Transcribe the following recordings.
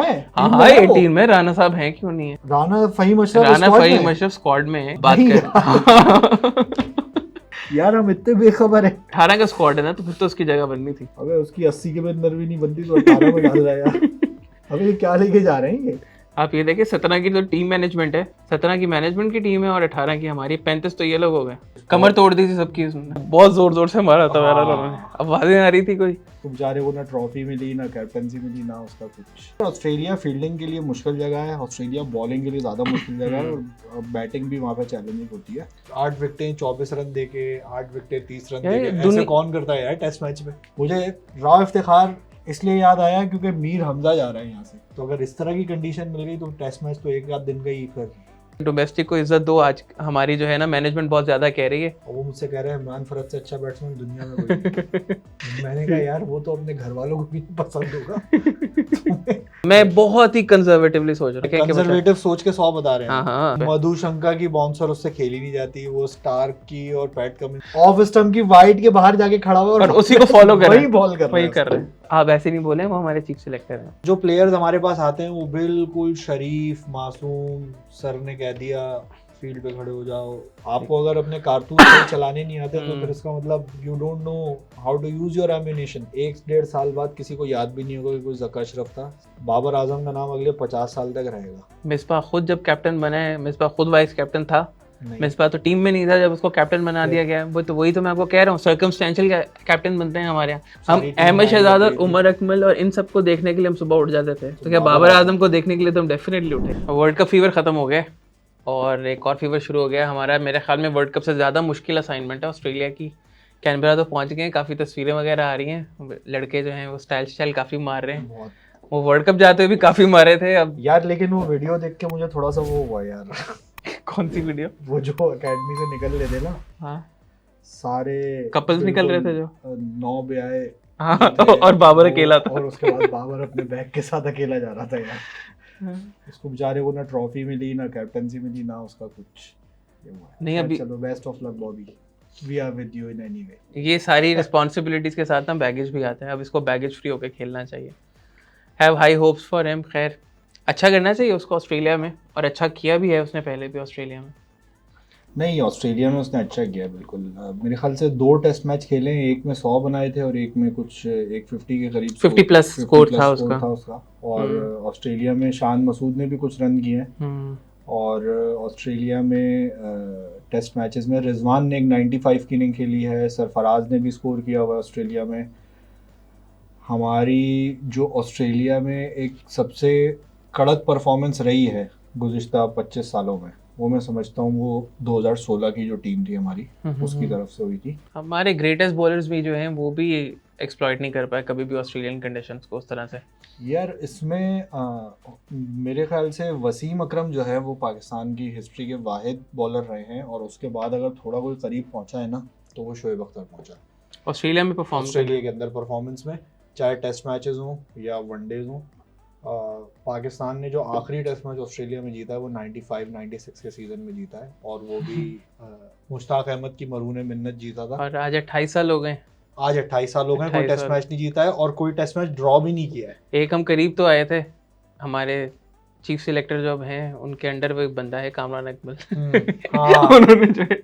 है? हाँ टीम हाँ में है 18 में राणा साहब हैं, क्यों नहीं है? राना फहीम अशरफ राणा स्क्वाड फहीम में? अशरफ स्क्वाड में है, बात नहीं कर। यार हम इतने बेखबर है। 18 का स्क्वाड है ना, तो फिर तो उसकी जगह बननी थी। अबे उसकी 80 के भी अंदर भी नहीं बनती तो 18 में डाल रहा है यार। अबे ये क्या लेके जा रहे हैं ये? आप ये देखिए 17 की तो टीम मैनेजमेंट है, 17 की मैनेजमेंट की टीम है और 18 की हमारी, 35 तो ये लोग हो गए। कमर तोड़ दी थी सबकी उसने, बहुत जोर जोर से मारा था यार उन्होंने, आवाजें आ रही थी कोई। तुम बेचारे को ना ट्रॉफी मिली ना कैप्टनसी मिली ना उसका कुछ। ऑस्ट्रेलिया फील्डिंग के लिए मुश्किल जगह है, ऑस्ट्रेलिया बॉलिंग के लिए ज़्यादा मुश्किल जगह है और बैटिंग भी वहाँ पे चैलेंजिंग होती है। 8 विकेटें 24 रन देके, 8 विकेटें 30 रन देके, ऐसे कौन करता है यार टेस्ट मैच में? मुझे राव इफ्तिखार इसलिए याद आया क्योंकि मीर हमजा जा रहा है यहाँ से, तो अगर इस तरह की कंडीशन मिल गई तो टेस्ट मैच तो एक आध दिन का ही फिर। डोमेस्टिक को इज्जत दो, आज हमारी जो है ना मैनेजमेंट बहुत ज्यादा कह रही है। और वो मुझसे कह रहे हैं इमरान फरद से अच्छा बैट्समैन दुनिया में कोई नहीं। मैंने कहा यार वो तो अपने घर वालों को भी पसंद होगा। मैं बहुत ही कंजर्वेटिवली सोच रहा हूँ। कंजर्वेटिव सोच के 100 बता रहे हैं। हाँ हाँ मधुशंका की बाउंसर उससे खेली नहीं जाती, वो स्टार्क की और पैट कमिंस ऑफ स्टंप की वाइड के बाहर जाके खड़ा हुआ और उसी को फॉलो कर वही बॉल कर वही कर रहे हैं। आप ऐसे नहीं बोले, वो हमारे चीफ सिलेक्टर हैं। जो प्लेयर्स हमारे पास आते हैं वो बिल्कुल शरीफ मासूम, सर ने कह दिया फील्ड पे खड़े हो जाओ। आपको अगर अपने कारतूस सही चलाने नहीं आते तो फिर इसका मतलब you don't know how to use your ammunition. 1-1.5 साल बाद किसी को याद भी नहीं होगा कि कोई ज़का अशरफ था। बाबर आजम का नाम अगले 50 साल तक रहेगा। मिसबा खुद जब कैप्टन बना है, मिसबा खुद वाइस कैप्टन था, मिसबा तो टीम में नहीं था जब उसको कैप्टन बना दिया गया। वही तो मैं आपको कह रहा हूँ, सर्कमस्टेंशियल कैप्टन बनते हैं हमारे यहाँ। हम अहमद शहजाद और उमर अकमल और इन सबको देखने के लिए हम सुबह उठ जाते थे, तो क्या बाबर आजम को देखने के लिए तो हम डेफिनेटली उठे। वर्ल्ड कप फीवर खत्म हो गया और एक और फीवर शुरू हो गया हमारा। मेरे ख्याल में वर्ल्ड कप से ज़्यादा मुश्किल असाइनमेंट है ऑस्ट्रेलिया की। कैनबरा तो पहुंच गए हैं, काफ़ी तस्वीरें वगैरह आ रही हैं, लड़के जो हैं वो स्टाइल काफ़ी मार रहे हैं। वो वर्ल्ड कप जाते हुए भी काफ़ी मारे थे अब यार, लेकिन वो वीडियो देख के मुझे थोड़ा सा वो हुआ यार। कौन सी वीडियो? वो जो एकेडमी से निकल रहे थे ना, हाँ सारे कपल्स निकल रहे थे जो 9 ब्याहे, हाँ और बाबर अकेला था, और उसके बाद बाबर अपने बैग के साथ अकेला जा रहा था यार। उसको बेचारे को ना ट्रॉफी मिली ना कैप्टनसी मिली ना उसका कुछ ये हुआ है। नहीं अभी चलो best of luck Bobby, we are with you in any way. ये सारी रिस्पॉन्सिबिलिटीज के साथ ना बैगेज भी आता है, अब इसको बैगेज फ्री होकर खेलना चाहिए। Have high hopes for him. खैर अच्छा करना चाहिए उसको ऑस्ट्रेलिया में, और अच्छा किया भी है उसने पहले भी ऑस्ट्रेलिया में। नहीं, ऑस्ट्रेलिया में उसने अच्छा किया बिल्कुल। मेरे ख्याल से 2 टेस्ट मैच खेले हैं, एक में 100 बनाए थे और एक में कुछ 150 के करीब 50 प्लस स्कोर था उसका। और ऑस्ट्रेलिया में शान मसूद ने भी कुछ रन किए हैं। और ऑस्ट्रेलिया में टेस्ट मैचेस में रिजवान ने एक 95 की इनिंग खेली है, सरफराज ने भी स्कोर किया हुआ है ऑस्ट्रेलिया में। हमारी जो ऑस्ट्रेलिया में एक सबसे कड़क परफॉर्मेंस रही है गुज़िश्ता 25 सालों में, वो मैं समझता हूँ वो 2016 की जो टीम थी हमारी, उसकी तरफ से हुई थी। हमारे ग्रेटेस्ट बॉलर्स भी जो हैं वो भी एक्सप्लॉइट नहीं कर पाए कभी भी ऑस्ट्रेलियन कंडीशंस को उस तरह से। यार इसमें मेरे ख्याल से वसीम अकरम जो है वो पाकिस्तान की हिस्ट्री के वाहिद बॉलर रहे हैं, और उसके बाद अगर थोड़ा कोई करीब पहुंचा है ना तो वो शोएब अख्तर पहुंचा ऑस्ट्रेलिया में परफॉर्म, ऑस्ट्रेलिया के अंदर परफॉर्मेंस में, चाहे टेस्ट मैचेस हों या वनडेज हों। पाकिस्तान ने जो आखिरी टेस्ट मैच ऑस्ट्रेलिया में जीता है वो 95-96 के सीज़न में जीता है, और वो भी मुश्ताक अहमद की मरून मिन्नत जीता था। और आज 28 साल हो गए, आज 28 साल हो गए, कोई टेस्ट मैच नहीं जीता है और कोई टेस्ट मैच ड्रॉ भी नहीं किया है। एक हम करीब तो आए थे, हमारे चीफ सिलेक्टर जो हैं उनके अंडर वो एक बंदा है कामरान अकमल, उन्होंने जो है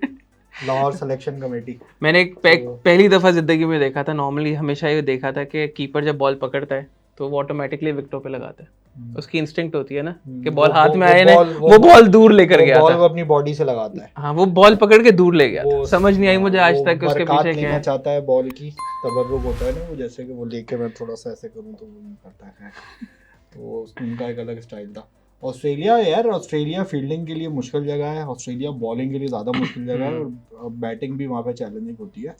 लाहौर सिलेक्शन कमेटी, मैंने पहली दफ़ा ज़िंदगी में देखा था। नॉर्मली हमेशा ये देखा था कि कीपर जब बॉल पकड़ता है तो वो ऑटोमेटिकली विकेटों पे लगाता है, उसकी इंस्टिंक्ट होती है ना कि बॉल हाथ में आए ना, वो बॉल दूर लेकर गया, बॉल को अपनी बॉडी से लगाता है। हाँ वो बॉल पकड़ के दूर ले गया, समझ नहीं आई मुझे आज तक उसके पीछे क्या है। चाहता है बॉल की तबर्रुक होता है ना, वो जैसे कि वो लेके मैं थोड़ा सा ऐसे करूँ तो वो नहीं करता है, तो उनका एक अलग स्टाइल था। ऑस्ट्रेलिया यार, ऑस्ट्रेलिया फील्डिंग के लिए मुश्किल जगह है, ऑस्ट्रेलिया बॉलिंग के लिए ज़्यादा मुश्किल जगह है, और बैटिंग भी वहाँ पे चैलेंजिंग होती है।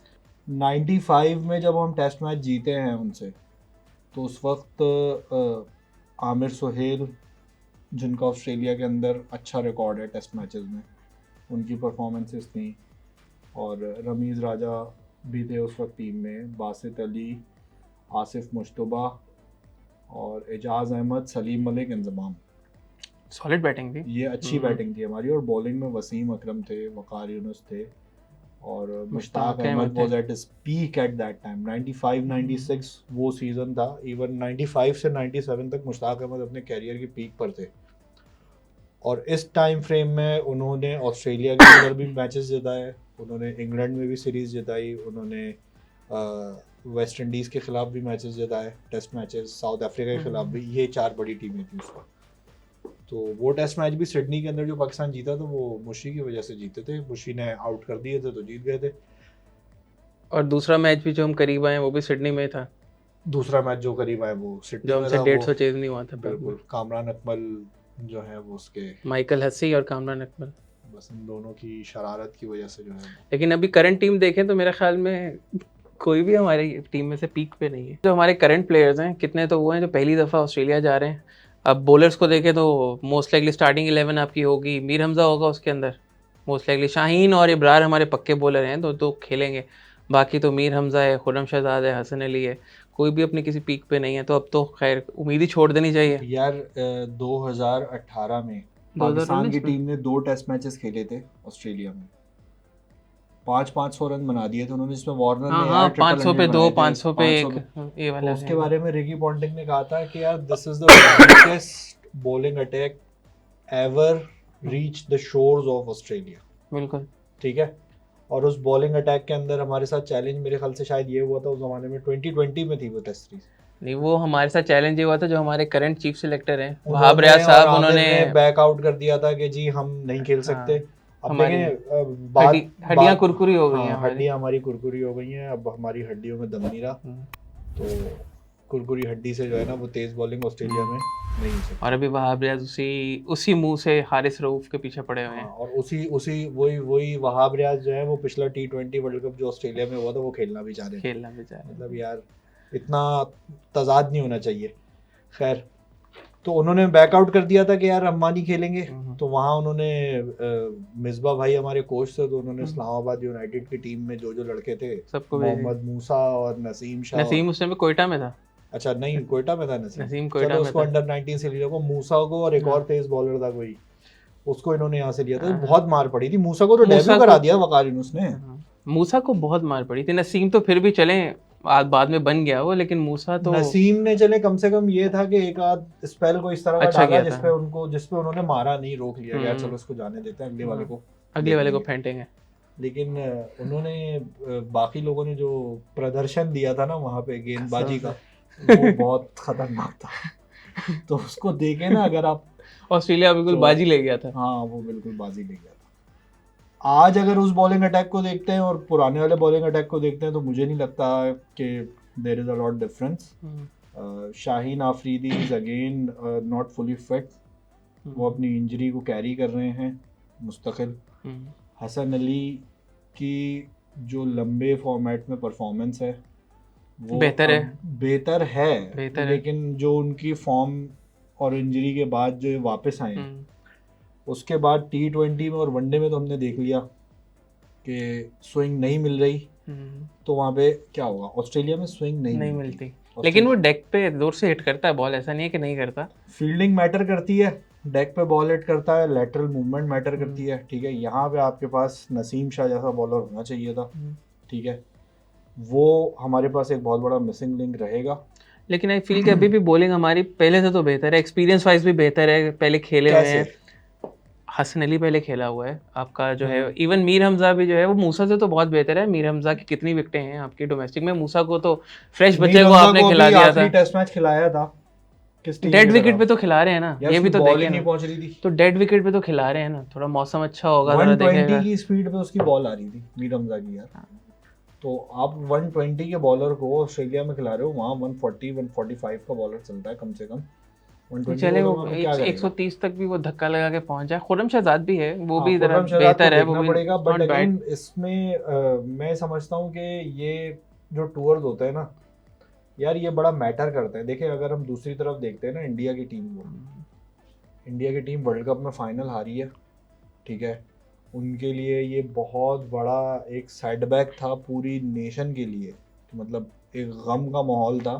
95 में जब हम टेस्ट मैच जीते हैं उनसे, तो उस वक्त आमिर सुहेल, जिनका ऑस्ट्रेलिया के अंदर अच्छा रिकॉर्ड है टेस्ट मैचेस में, उनकी परफॉर्मेंसेस थी, और रमीज़ राजा भी थे उस वक्त टीम में, बासित अली, आसिफ मुश्तबा और एजाज़ अहमद, सलीम मलिक, इंजमाम। सॉलिड बैटिंग थी ये अच्छी बैटिंग थी हमारी, और बॉलिंग में वसीम अकरम थे, वकार यूनुस थे, और Mushtaq Mushtaq Ahmed Ahmed was at his peak at that time 95-96 वो सीज़न था। इवन 95 से 97 तक मुश्ताक अहमद अपने कैरियर की पीक पर थे। और इस टाइम फ्रेम में उन्होंने ऑस्ट्रेलिया के अंदर भी मैचेस जिताए, उन्होंने इंग्लैंड में भी सीरीज़ जिताई, उन्होंने वेस्ट इंडीज़ के ख़िलाफ़ भी मैचेस जिताए, टेस्ट मैचेस, साउथ अफ्रीका के ख़िलाफ़ भी। ये 4 बड़ी टीमें थी उस वक्त। तो वो टेस्ट मैच भी सिडनी के अंदर जो पाकिस्तान जीता तो वो मुशी की वजह से जीते थे, मुशी ने आउट कर दिए थे तो जीत गए थे। और दूसरा मैच भी जो हम करीब आए वो भी सिडनी में था, दूसरा मैच जो करीब आए वो सिडनी जो में हमसे था। 150 चेज नहीं हुआ था। बिल्कुल, कामरान अकमल जो है वो उसके, माइकल हसी और कामरान अकमल, बस इन दोनों की शरारत की वजह से जो है। लेकिन अभी करंट टीम देखें तो मेरे ख्याल में कोई भी हमारी टीम में से पीक पे नहीं है। जो हमारे करंट प्लेयर्स हैं कितने तो वो हैं जो पहली दफ़ा ऑस्ट्रेलिया जा रहे हैं। अब बॉलर्स को देखें तो मोस्ट लाइकली स्टार्टिंग 11 आपकी होगी, मीर हमज़ा होगा उसके अंदर मोस्ट लाइकली, शाहीन और इब्रार हमारे पक्के बॉलर हैं तो खेलेंगे। बाकी तो मीर हमज़ा है, खुर्रम शहजाद है, हसन अली है, कोई भी अपनी किसी पीक पे नहीं है। तो अब तो खैर उम्मीद ही छोड़ देनी चाहिए। यार 2018 में पाकिस्तान की 2019 में टीम ने 2 टेस्ट मैचेस खेले थे ऑस्ट्रेलिया में, 500 रन बना दिए थे उन्होंने, जिसमें वार्नर हाँ ने हाँ, यार ट्रिपल 500 पे हंड्रेड 2, बनाए थे, 500 पे 500 1, पे। ये तो वाला उसके है। बारे में रिकी पॉन्टिंग ने कहा था कि यार this is the biggest bowling attack ever reach the shores of Australia. बिल्कुल। ठीक है, और उस बॉलिंग अटैक के अंदर हमारे साथ चैलेंज मेरे ख्याल से शायद ये हुआ था उस जमाने में, 2020 में थी वो टेस्ट सीरीज। नहीं, वो हमारे साथ चैलेंज ये हुआ था जो हमारे करंट चीफ सिलेक्टर हैं वहाब उन्होंने रियाज और साहब, आमिर उन्होंने ने बैक आउट कर दिया था कि जी हम नहीं खेल हाँ, सकते। अब हमारी देखें बात हड्डियां कुरकुरी हो गई हैं हाँ, हमारी। हड्डियां हमारी कुरकुरी हो गई हैं, अब हमारी हड्डियों में दम नहीं रहा। तो कुरकुरी हड्डी से जो है ना वो तेज बॉलिंग ऑस्ट्रेलिया में नहीं हो सकती। और अभी वहाब रियाज उसी मुंह से हारिस रऊफ के पीछे पड़े हुए हाँ, हैं। और उसी वही वहाब रियाज जो है वो पिछला T20 वर्ल्ड कप जो ऑस्ट्रेलिया में हुआ था वो खेलना भी चाह रहे थे। खेलना भी चाह रहे हैं। मतलब यार इतना तजाद नहीं होना चाहिए। खैर, तो उन्होंने बैकआउट कर दिया था कि यार अम्मा नहीं खेलेंगे। तो वहाँ उन्होंने मिसबा भाई हमारे कोच थे, तो उन्होंने इस्लामाबाद यूनाइटेड की टीम में जो लड़के थे, सबको भेज दिया। मोहम्मद मूसा और नसीम शाह। नसीम उस समय कोयटा में था। अच्छा नहीं, कोयटा में था नसीम। नसीम कोयटा चलो में उसको था। अंडर 19 से लिया को, मूसा को, और एक हाँ। और तेज बॉलर था कोई, उसको इन्होंने यहाँ से लिया था। हाँ। बहुत मार पड़ी थी मूसा को, तो मूसा डेब्यू को- करा दिया वकार यूनुस ने। हाँ, मूसा को बहुत मार पड़ी थी। नसीम तो फिर भी चले बाद में बन गया वो, लेकिन मूसा तो नसीम ने चले कम से कम ये था कि एक आध स्पेल को इस तरह का अच्छा डाला किया था। जिसपे उन्होंने मारा नहीं, रोक लिया यार चलो इसको जाने देते हैं, अगले वाले को देखेंगे। फेंटेंगे। लेकिन उन्होंने बाकी लोगों ने जो प्रदर्शन दिया था ना वहाँ पे गेंदबाजी का, वो बहुत खतरनाक था। तो उसको देखे ना अगर आप, ऑस्ट्रेलिया बिल्कुल तो- बाजी ले गया था। हाँ वो बिल्कुल बाजी ले गया था। आज अगर उस बॉलिंग अटैक को देखते हैं और पुराने वाले बॉलिंग अटैक को देखते हैं तो मुझे नहीं लगता कि there is a lot difference. Shaheen Afridi is again not fully fit, वो अपनी इंजरी को कैरी कर रहे हैं मुस्तकिल। हसन अली की जो लंबे फॉर्मेट में परफॉर्मेंस है वो बेहतर है। बेहतर है, बेहतर है। लेकिन जो उनकी फॉर्म और इंजरी के बाद जो ये वापस आए हैं, उसके बाद T20 में और वनडे में तो हमने देख लिया कि स्विंग नहीं मिल रही। तो वहाँ पे क्या होगा, ऑस्ट्रेलिया में स्विंग नहीं मिलती। लेकिन वो डेक पे जोर से हिट करता है बॉल, ऐसा नहीं है कि नहीं करता। फील्डिंग मैटर करती है, डेक पे बॉल हिट करता है, लेटरल मूवमेंट मैटर करती है। ठीक है, यहाँ पे आपके पास नसीम शाह जैसा बॉलर होना चाहिए था। ठीक है, वो हमारे पास एक बहुत बड़ा मिसिंग लिंक रहेगा। लेकिन आई फील कि अभी भी बॉलिंग हमारी पहले से तो बेहतर है, एक्सपीरियंस वाइज भी बेहतर है, पहले खेले हुए हैं। हसन अली पहले खेला हुआ है आपका जो है, इवन मीर हमजा भी जो है वो मूसा से तो बहुत बेहतर है। मीर हमजा की कितनी विकेटें हैं आपकी डोमेस्टिक में, मूसा को तो फ्रेश बच्चे को आपने खिला दिया था। टेस्ट मैच खिलाया था, डेड विकेट पे तो खिला रहे हैं ना, ये भी तो देखें नहीं पहुंच रही थी, तो डेड विकेट पे तो खिला रहे हैं ना, थोड़ा मौसम अच्छा होगा, 120 की स्पीड पे उसकी बॉल आ रही थी मीर हमजा की यार। तो आप 120 के बॉलर को ऑस्ट्रेलिया में खिला रहे हो, वहाँ 140 145 का बॉलर चलता है कम से कम। चले वो 130 तक भी वो धक्का लगा के पहुंच जाए। खुर्रम शहजाद भी है, वो भी जरा बेहतर है, वो भी पड़ेगा। बट अगेन इसमें मैं समझता हूँ कि ये जो टूर्स होते हैं ना यार, ये बड़ा मैटर करते हैं। देखिए अगर हम दूसरी तरफ देखते हैं ना इंडिया की टीम को, इंडिया की टीम वर्ल्ड कप में फाइनल हारी है। ठीक है, उनके लिए ये बहुत बड़ा एक सेटबैक था पूरी नेशन के लिए, मतलब एक गम का माहौल था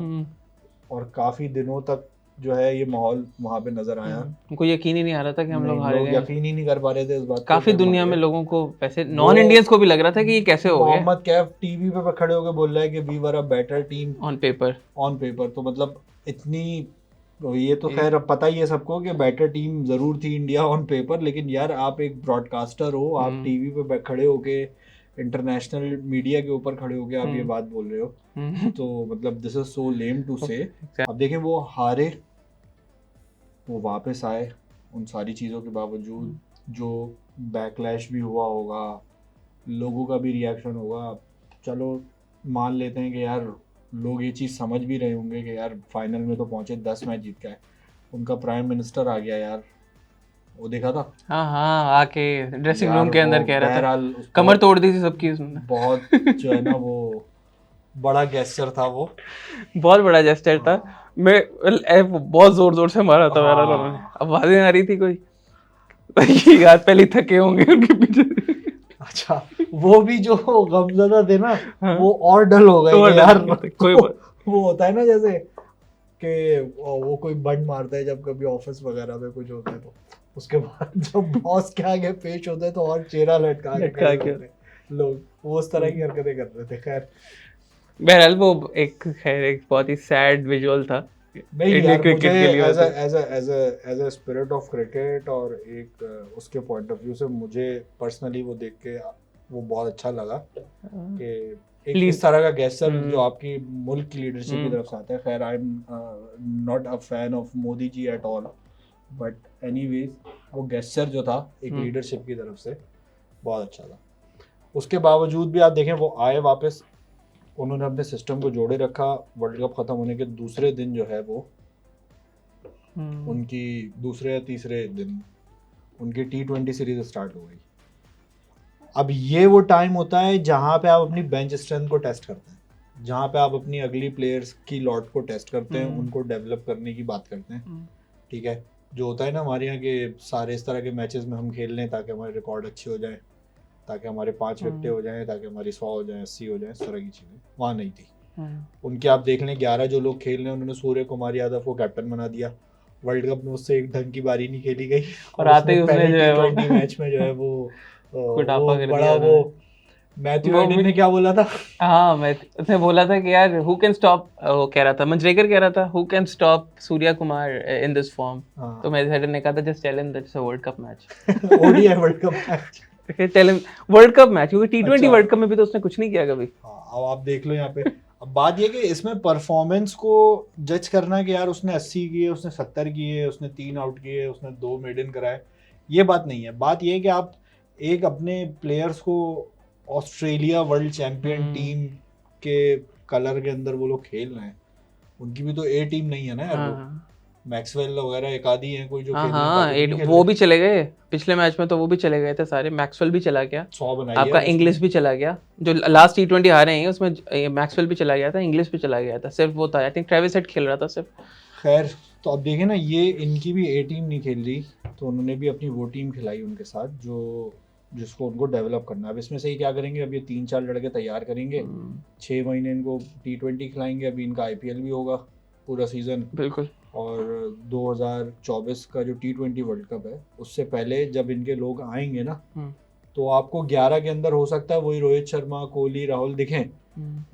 और काफ़ी दिनों तक जो है ये माहौल वहाँ पे नजर आया। उनको यकीन ही नहीं आ रहा था कि हम लोग नहीं, हारे लोग गए। यकीन ही नहीं कर पा रहे थे इस बात पे काफी कि हम दुनिया हारे में गए। लोगों को वैसे नॉन इंडियंस को भी लग रहा था कि ये कैसे हो गए मोहम्मद कैफ टीवी पे खड़े होकर बोल रहा है कि we were a better team on paper. On paper. तो मतलब इतनी, ये तो खैर अब पता ही है सबको कि बेटर टीम जरूर थी इंडिया ऑन पेपर, लेकिन यार आप एक ब्रॉडकास्टर हो, आप टीवी पे खड़े होके इंटरनेशनल मीडिया के ऊपर खड़े होके आप ये बात बोल रहे हो, तो मतलब this is so lame to say. अब देखें वो हारे, वो वापस आए, उन सारी चीज़ों के बावजूद जो बैकलैश भी हुआ होगा, लोगों का भी रिएक्शन होगा, चलो मान लेते हैं कि यार लोग ये चीज़ समझ भी रहे होंगे कि यार फाइनल में तो पहुंचे, 10 मैच जीत के आए, उनका प्राइम मिनिस्टर आ गया यार, वो देखा था। हाँ हाँ, आके ड्रेसिंग रूम यार के अंदर वो कह रहा था, बहरहाल कमर तोड़ दी थी सबकी उसने। बहुत जो है ना वो बड़ा गेस्चर था वो। बहुत बड़ा जेस्चर था। मैं बहुत जोर जोर से मारा था मेरा उन्होंने, हाँ। आवाजें आ रही थी कोई यार पहले थके होंगे उनके पीछे। अच्छा, वो भी जो गमज़दा थे ना, हाँ। वो और डल हो गए और कि यार डल गए थे, कोई तो बात। वो होता है ना जैसे कि वो कोई बंड मारता है जब कभी ऑफिस वगैरह में कुछ होता है, तो उसके बाद जब बॉस के आगे पेश होता है तो और चेहरा लटका के खड़े होते हैं लोग, वो उस तरह की हरकतें कर रहे थे। खैर बहरहाल वो एक बहुत ही सैड विजुअल था नहीं इंडियन यार, क्रिकेट मुझे के लिए। As a spirit of cricket और एक उसके पॉइंट ऑफ व्यू से मुझे पर्सनली वो देख के वो बहुत अच्छा लगा कि एक इस तरह का गेस्चर जो आपकी मुल्क की लीडरशिप की तरफ से आता है। खैर I am not a fan of Modi ji at all, but anyways वो गेस्चर जो था एक लीडरशिप की तरफ से बहुत अच्छा था। उसके बावजूद भी आप देखें वो आए वापस, उन्होंने अपने सिस्टम को जोड़े रखा। वर्ल्ड कप खत्म होने के दूसरे दिन जो है वो उनकी दूसरे या तीसरे दिन उनकी T20 सीरीज स्टार्ट हो गई। अब ये वो टाइम होता है जहाँ पे आप अपनी बेंच स्ट्रेंथ को टेस्ट करते हैं, जहाँ पे आप अपनी अगली प्लेयर्स की लॉट को टेस्ट करते हैं, उनको डेवलप करने की बात करते हैं। ठीक है, जो होता है ना हमारे यहाँ के सारे इस तरह के मैचेस में हम खेल लें ताकि हमारे रिकॉर्ड अच्छे हो जाए, ताकि हमारे 5 विकेटें हो जाएं, ताकि हमारी 100 हो जाए, 80 हो जाए, इस तरह की चीज़ें वहाँ नहीं थी। उनके आप देख लें 11 जो लोग खेल रहे हैं, उन्होंने सूर्य कुमार यादव को कैप्टन बना दिया। वर्ल्ड कप में उससे एक ढंग की बारी नहीं खेली गई और आते ही उसने जो है T20 मैच में जो है वो कुटापा कर बड़ा दिया वो मैथ्यू हेडन ने क्या बोला था? हाँ, मैं उसने बोला था कि यार हु कैन स्टॉप, वो कह रहा था, मंजरेकर कह रहा था who can stop Surya Kumar in this form. तो मैथ्यू हेडन ने कहा था just tell him that's a world cup match. ODI world cup match, tell him world cup match, क्योंकि T20 अच्छा। वर्ल्ड कप में भी तो उसने कुछ नहीं किया कभी। हाँ, अब आप देख लो यहाँ पे। अब बात ये कि इसमें परफॉर्मेंस को जज करना कि यार उसने 80 किए, उसने 70 किए, उसने 3 आउट किए, उसने 2 मेडन कराए, ये बात नहीं है। बात ये है कि आप एक अपने प्लेयर्स को ऑस्ट्रेलिया वर्ल्ड चैंपियन टीम के कलर के अंदर वो लोग खेल रहे हैं, उनकी भी तो ए टीम नहीं है ना यार। वो मैक्सवेल वगैरह एक आधी हैं कोई जो खेल रहे हैं, बाकी नहीं खेल वो रहे। भी चले गए पिछले मैच में, तो वो भी चले गए थे सारे। मैक्सवेल भी चला गया, 100 बनाई आपका है इंग्लिश भी चला गया, जो लास्ट T20 हारे हैं उसमें मैक्सवेल भी चला गया था, इंग्लिश भी चला गया था, सिर्फ वो था आई थिंक ट्रेविस हेड खेल रहा था सिर्फ। खैर, तो अब देखें ना, ये इनकी भी ए टीम नहीं खेल रही, तो उन्होंने भी अपनी वो टीम खिलाई उनके साथ जो जिसको उनको डेवलप करना है। अब इसमें से ही क्या करेंगे, अब ये 3-4 लड़के तैयार करेंगे, 6 महीने इनको T20 खिलाएंगे, अभी इनका IPL भी होगा पूरा सीजन। बिल्कुल। और 2024 का जो T20 वर्ल्ड कप है, उससे पहले जब इनके लोग आएंगे ना, तो आपको 11 के अंदर हो सकता है वही रोहित शर्मा, कोहली, राहुल दिखें,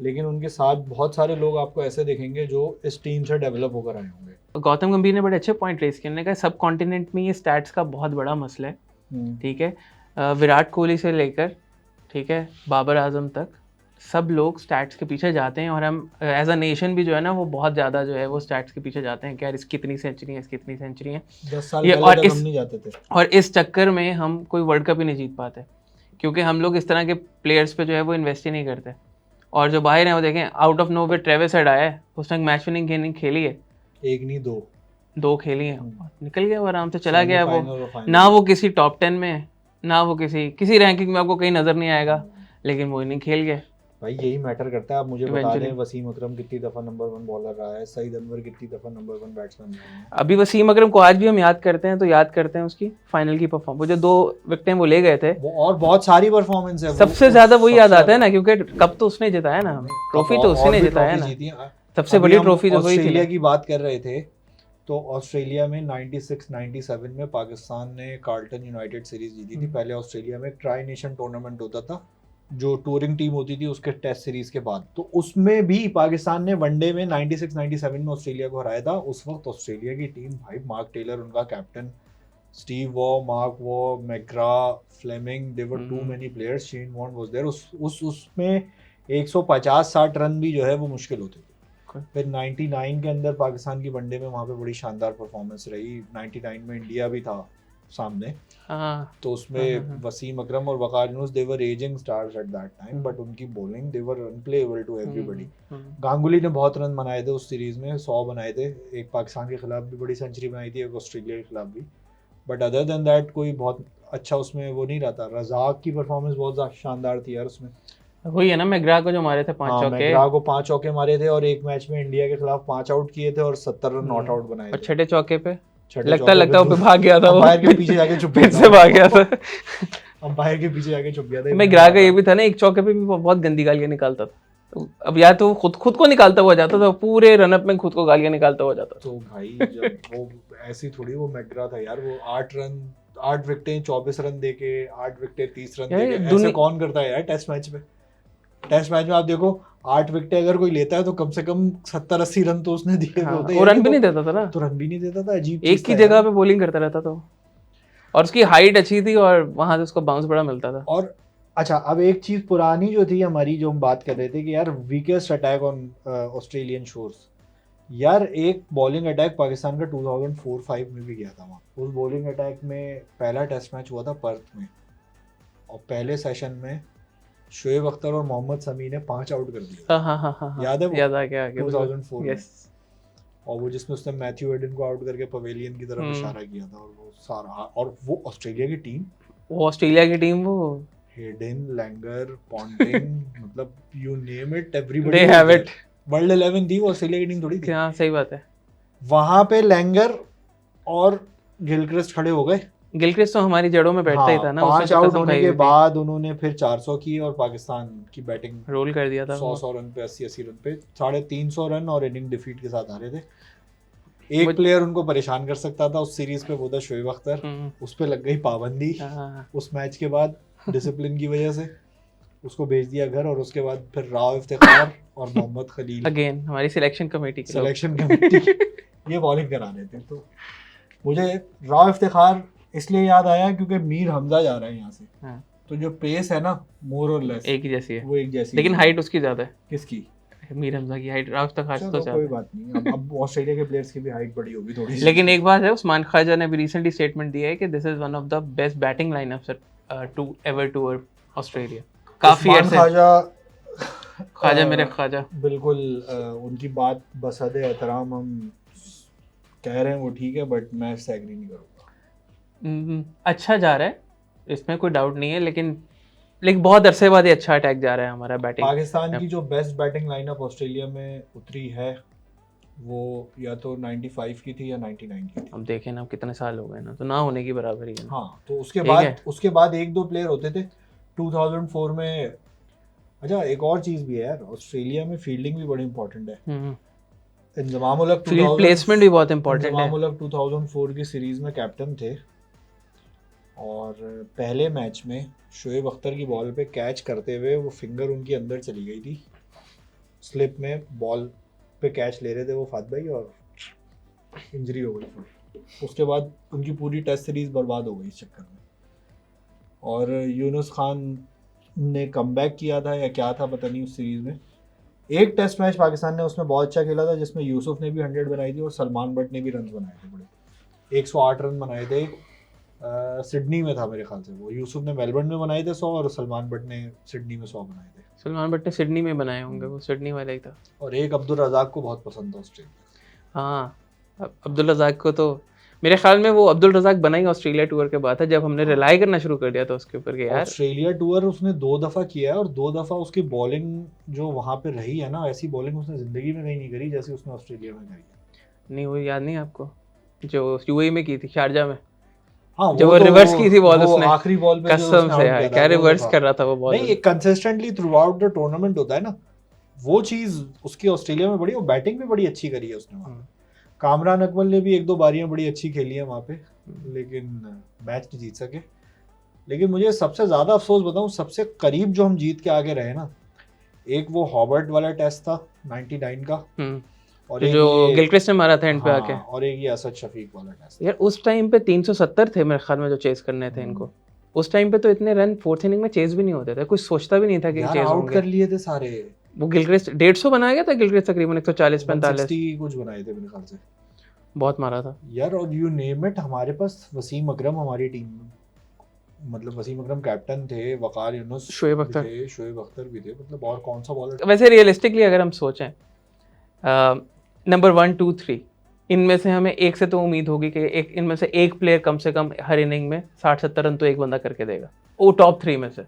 लेकिन उनके साथ बहुत सारे लोग आपको ऐसे दिखेंगे जो इस टीम से डेवलप होकर आए होंगे। गौतम गंभीर ने बड़े अच्छे पॉइंट रेस किए, का सब कॉन्टिनेंट में ये स्टैट्स का बहुत बड़ा मसला है। ठीक है, विराट कोहली से लेकर, ठीक है, बाबर आजम तक, सब लोग स्टैट्स के पीछे जाते हैं, और हम एज अ नेशन भी जो है ना वो बहुत ज़्यादा जो है वो स्टैट्स के पीछे जाते हैं कि यार इसकी इतनी सेंचुरी है, इसकी इतनी सेंचुरी है। 10 साल पहले तक हम नहीं जाते थे, और इस चक्कर में हम कोई वर्ल्ड कप ही नहीं जीत पाते, क्योंकि हम लोग इस तरह के प्लेयर्स पे जो है वो इन्वेस्ट ही नहीं करते। और जो बाहर हैं वो देखें, out of no way Travis Head आया है, उसने मैच विनिंग गेम खेली है, एक नहीं दो खेली है, निकल गया वो आराम से, चला गया वो। ना वो किसी टॉप 10 में है, ना वो किसी रैंकिंग में आपको कहीं नजर नहीं आएगा, लेकिन वो नहीं खेल गया। भाई यही मैटर करता है। आप मुझे बता दें, वसीम अकरम कितनी दफा नंबर 1 बॉलर रहा है, सईद अनवर कितनी दफा नंबर 1 बैट्समैन रहा है। अभी वसीम अकरम को आज भी हम याद करते हैं, तो याद करते हैं उसकी फाइनल की परफॉर्मेंस, वो जो 2 विकेटें वो ले गए थे, वो और बहुत सारी परफॉर्मेंस है, सबसे ज्यादा वही याद आता है ना, क्योंकि कप तो उसने जिताया ना, ट्रॉफी तो उसने जिताया ना, सबसे बड़ी ट्रॉफी जो हुई थी। ऑस्ट्रेलिया की बात कर रहे थे तो ऑस्ट्रेलिया में 96-97 में पाकिस्तान ने कार्ल्टन यूनाइटेड सीरीज जीती थी। पहले ऑस्ट्रेलिया में ट्राई नेशन टूर्नामेंट होता था जो टूरिंग टीम होती थी उसके टेस्ट सीरीज के बाद, तो उसमें भी पाकिस्तान ने वनडे में 96-97 में ऑस्ट्रेलिया को हराया था। उस वक्त ऑस्ट्रेलिया की टीम, भाई मार्क टेलर उनका captain, Steve Waugh, Mark Waugh, McGrath, Fleming, they were too many players, Shane Warne was there. उसमें 150-60 रन भी जो है वो मुश्किल होते थे। फिर 99 के अंदर पाकिस्तान की वनडे में वहाँ पे बड़ी शानदार परफॉर्मेंस रही। 99 में इंडिया भी था सामने, तो उसमें वसीम अकरम और Waqar Younis, they were ageing stars at that time, but उनकी bowling, they were unplayable to everybody. Ganguly ने बहुत रन बनाए थे उस सीरीज में, 100 बनाए थे, एक पाकिस्तान के खिलाफ भी बड़ी सेंचुरी बनाई थी, एक ऑस्ट्रेलिया के खिलाफ भी, बट अदर देन दैट कोई बहुत अच्छा उसमें वो नहीं रहा था। रज़ाक की परफॉर्मेंस बहुत शानदार थी यार उसमें। वही है ना, मैग्रा को जो मारे थे 5 चौके, मैग्रा को 5 चौके मारे थे और एक मैच में इंडिया के खिलाफ 5 आउट किए थे और 70 रन नॉट आउट बनाए और थे। छठे चौके पे लगता वो भाग गया था, अंपायर के पीछे जाके चुप फिर से भाग गया था। अंपायर के पीछे जाके चुप गया था। मैग्रा का ये भी था ना, एक चौके पे भी बहुत गंदी गालियां निकालता था। तो अब या तो खुद को निकालता हुआ जाता था, पूरे रनअप में खुद को गालियां निकालता हुआ जाता था। तो भाई जब वो ऐसी थोड़ी वो मैग्रा था यार, वो 8 विकेटें 24 रन देके, 8 विकेटें 30 रन देके, ऐसे कौन करता है यार टेस्ट मैच में? टेस्ट मैच में आप देखो 8 विकेटें अगर कोई लेता है तो कम से कम 70-80 रन तो उसने दिए होते हैं। वो रन भी नहीं देता था ना, तो रन भी नहीं देता था, अजीब एक की जगह पे बॉलिंग करता रहता था, और उसकी हाइट अच्छी थी और वहां से उसको बाउंस बड़ा मिलता था। और अच्छा, अब एक चीज पुरानी जो थी हमारी, जो हम बात कर रहे थे कि यार weakest attack on Australian shores, यार एक बॉलिंग अटैक पाकिस्तान का 2004-05 में भी गया था वहाँ। उस बॉलिंग अटैक में पहला टेस्ट मैच हुआ था पर्थ में, और पहले सेशन में शोएब अख्तर और मोहम्मद शमी ने 5 आउट कर दिया। हाँ, याद है वो? याद आ गया 2004 में। यस। और वो जिसमें उसने मैथ्यू एडन को आउट करके पवेलियन की तरफ इशारा किया था, और वो सारा, और वो ऑस्ट्रेलिया की टीम, वो हेडन, लैंगर, पॉन्टिंग, मतलब you name it, everybody they have it. World 11 थी वो, ऑस्ट्रेलिया की टीम थोड़ी थी। हाँ सही बात है। वहां पे लैंगर और गिलक्रिस्ट खड़े हो गए। गिलक्रिस्ट तो हमारी जड़ों में बैठता ही था ना। 5 आउट होने के बाद उन्होंने फिर 400 की और पाकिस्तान की बैटिंग रोल कर दिया था। 100 रन पे, 80 रन पे, 350 रन और इनिंग डिफीट के साथ आ रहे थे। एक प्लेयर उनको परेशान कर सकता था उस सीरीज पे, वो था शोएब अख्तर। उस पे लग गई पाबंदी उस मैच के बाद, डिसिप्लिन की वजह से उसको भेज दिया घर। और उसके बाद फिर राव इफ्तिखार और मोहम्मद खलील, अगेन हमारी सिलेक्शन कमेटी ये बॉलिंग करा रहे थे। तो मुझे राव इफ्तिखार इसलिए याद आया क्योंकि मीर हमजा जा रहा है यहाँ से। तो जो पेस है ना, मोर और लेस एक ही जैसी है, वो एक जैसी, लेकिन हाइट उसकी ज्यादा है। किसकी? मीर हमजा की हाइट, राव इफ्तिखार से तो ज्यादा। कोई बात नहीं, अब ऑस्ट्रेलिया के प्लेयर्स की भी हाइट बड़ी होगी थोड़ी। लेकिन एक बात है, उस्मान ख्वाजा ने भी रिसेंटली स्टेटमेंट दिया है कि this is one of the best batting lineups to ever tour Australia. काफी ऐसे ख्वाजा मेरे ख्वाजा, बिल्कुल उनकी बात बसद एहतराम हम कह रहे हैं, वो ठीक है, बट मैं इससे एग्री नहीं करूँगा। अच्छा जा रहा है, इसमें कोई डाउट नहीं है, लेकिन बहुत अरसे बाद अच्छा अटैक जा रहा है हमारा बैटिंग। पाकिस्तान की जो बेस्ट बैटिंग लाइनअप ऑस्ट्रेलिया में उतरी है वो या तो 95 की थी या 99 की थी। अब देखें ना, कितने साल हो गए ना, तो ना होने की बराबर ही है। हाँ, तो उसके बाद एक दो प्लेयर होते थे 2004 में। अच्छा, एक और चीज भी है यार, ऑस्ट्रेलिया में फील्डिंग भी बड़ी इंपॉर्टेंट है। इंजमाम उल हक फील्ड प्लेसमेंट भी बहुत इंपॉर्टेंट है। इंजमाम उल हक 2004 की सीरीज में कैप्टन थे, और पहले मैच में शोएब अख्तर की बॉल पे कैच करते हुए वो फिंगर उनकी अंदर चली गई थी, स्लिप में बॉल पे कैच ले रहे थे वो फात भाई, और इंजरी हो गई। उसके बाद उनकी पूरी टेस्ट सीरीज बर्बाद हो गई इस चक्कर में। और यूनुस खान ने कमबैक किया था या क्या था पता नहीं उस सीरीज में। एक टेस्ट मैच पाकिस्तान ने उसमें बहुत अच्छा खेला था, जिसमें यूसुफ ने भी 100 बनाई थी और सलमान बट ने भी रन बनाए थे बड़े, 108 रन बनाए थे। सिडनी में था मेरे ख्याल से वो, यूसुफ ने मेलबर्न में बनाए थे 100 और सलमान बट ने सिडनी में 100 बनाए थे। सलमान बट ने सिडनी में बनाए होंगे, वो सिडनी वाला ही था। और एक अब्दुल रज़ाक को बहुत पसंद था ऑस्ट्रेलिया। हाँ, अब्दुल रज़ाक को तो मेरे ख्याल में वो अब्दुल रज़ाक बना ही ऑस्ट्रेलिया टूर के बाद है, जब हमने रिलाई करना शुरू कर दिया था उसके ऊपर कि यार ऑस्ट्रेलिया टूर उसने 2 दफ़ा किया है, और 2 दफ़ा उसकी बॉलिंग जो वहाँ पे रही है ना, ऐसी बॉलिंग उसने ज़िंदगी में कहीं नहीं करी जैसे उसने ऑस्ट्रेलिया में करी। नहीं, वो याद नहीं आपको जो यूएई में की थी, शारजा में? हाँ, जब वो रिवर्स की थी बॉल, उसने आखिरी बॉल में कसम से यार क्या रिवर्स कर रहा था वो बॉल। नहीं, एक consistently through out the tournament होता है ना, वो चीज उसकी ऑस्ट्रेलिया में बड़ी, और बैटिंग भी बड़ी अच्छी करी है उसने। कामरान अकमल ने भी एक दो बारियां बड़ी अच्छी खेली हैं वहाँ पे, लेकिन मैच नहीं जीत सके। लेकिन मुझे सबसे ज़्यादा अफसोस बताऊँ, सबसे करीब जो हम जीत के आगे रहे ना, एक वो हॉबर्ट वाला टेस्ट था 99 का, और एक जो ये गिलक्रिस्ट ने मारा था एंड पे आके, और एक ये असद शफीक वाला टेस्ट। यार उस टाइम पे 370 थे मेरे ख्याल में जो चेस करने थे इनको। उस टाइम पे तो इतने रन फोर्थ इनिंग में चेस भी नहीं होते थे, कुछ सोचता भी नहीं था कि यार चेस आउट होंगे। कर लिए थे सारे। वो गिलक्रिस्ट 150 बनाया गया था, गिलक्रिस्ट तकरीबन 140-45 160 कुछ बनाए थे मेरे ख्याल से, बहुत मारा था यार। और यू नेम इट, हमारे पास वसीम अकरम हमारी टीम में, मतलब वसीम अकरम कैप्टन थे, वकार यूनुस, शोएब अख्तर थे, शोएब अख्तर भी थे, मतलब और कौन सा बॉलर। वैसे रियलिस्टिकली अगर हम सोचें, नंबर 1, 2, 3 इनमें से हमें एक से तो उम्मीद होगी कि एक इनमें से एक प्लेयर कम से कम हर इनिंग में 60-70 रन तो एक बंदा करके देगा, वो टॉप 3 में से।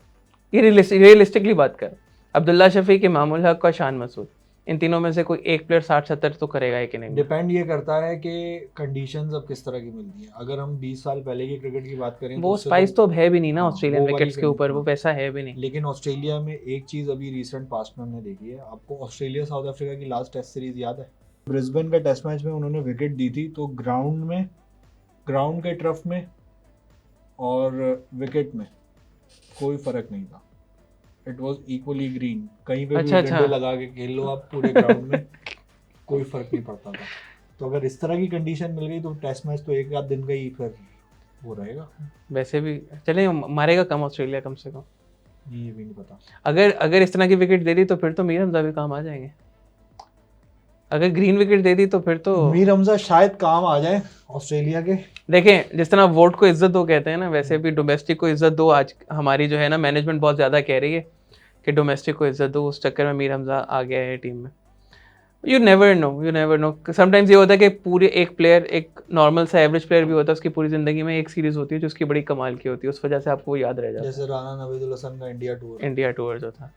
ये रियलिस्टिकली बात कर, अब्दुल्ला शफीक, इमामुल हक और शान मसूद, इन तीनों में से कोई एक प्लेयर 60-70 तो करेगा एक इनिंग में। डिपेंड ये करता है कि कंडीशंस अब किस तरह की मिलती हैं। अगर हम 20 साल पहले की क्रिकेट की बात करें, वो उससे स्पाइस तो अब है भी नहीं ना हाँ, ऑस्ट्रेलियन वो वाली विकेट्स के ऊपर, वो वैसा है भी नहीं। लेकिन ऑस्ट्रेलिया में एक चीज़ अभी रिसेंट पास्ट में हमने देखी है। आपको ऑस्ट्रेलिया साउथ अफ्रीका की लास्ट टेस्ट सीरीज याद है? ब्रिस्बेन का टेस्ट मैच में उन्होंने विकेट दी थी, तो ग्राउंड के टर्फ में और विकेट में कोई फर्क नहीं था। इट वाज इक्वली ग्रीन, कहीं पे भी डंडे लगा के खेल लो आप पूरे ग्राउंड में, कोई फर्क नहीं पड़ता था। तो अगर इस तरह की कंडीशन मिल गई तो टेस्ट मैच तो एक आध दिन का ही फिर वो रहेगा। वैसे भी चले मारेगा कम ऑस्ट्रेलिया कम से कम, ये भी नहीं पता। अगर इस तरह की विकेट दे दी तो फिर तो मीर हमजा भी काम आ जाएंगे। अगर ग्रीन विकेट दे दी तो फिर तो मीर हमजा शायद काम आ जाए ऑस्ट्रेलिया के। देखें, जिस तरह वोट को इज्जत दो कहते हैं ना, वैसे भी डोमेस्टिक को इज्जत दो। आज हमारी जो है ना मैनेजमेंट बहुत ज़्यादा कह रही है कि डोमेस्टिक को इज्जत दो, उस चक्कर में मीर हमजा आ गया है टीम में। यू नेवर नो समटाइम्स ये होता है कि पूरे एक प्लेयर, एक नॉर्मल सा एवरेज प्लेयर भी होता है, उसकी पूरी ज़िंदगी में एक सीरीज़ होती है जो उसकी बड़ी कमाल की होती है, उस वजह से आपको वो याद रह जाता है। जैसे राना नवीदुल हसन का इंडिया टूर जो था,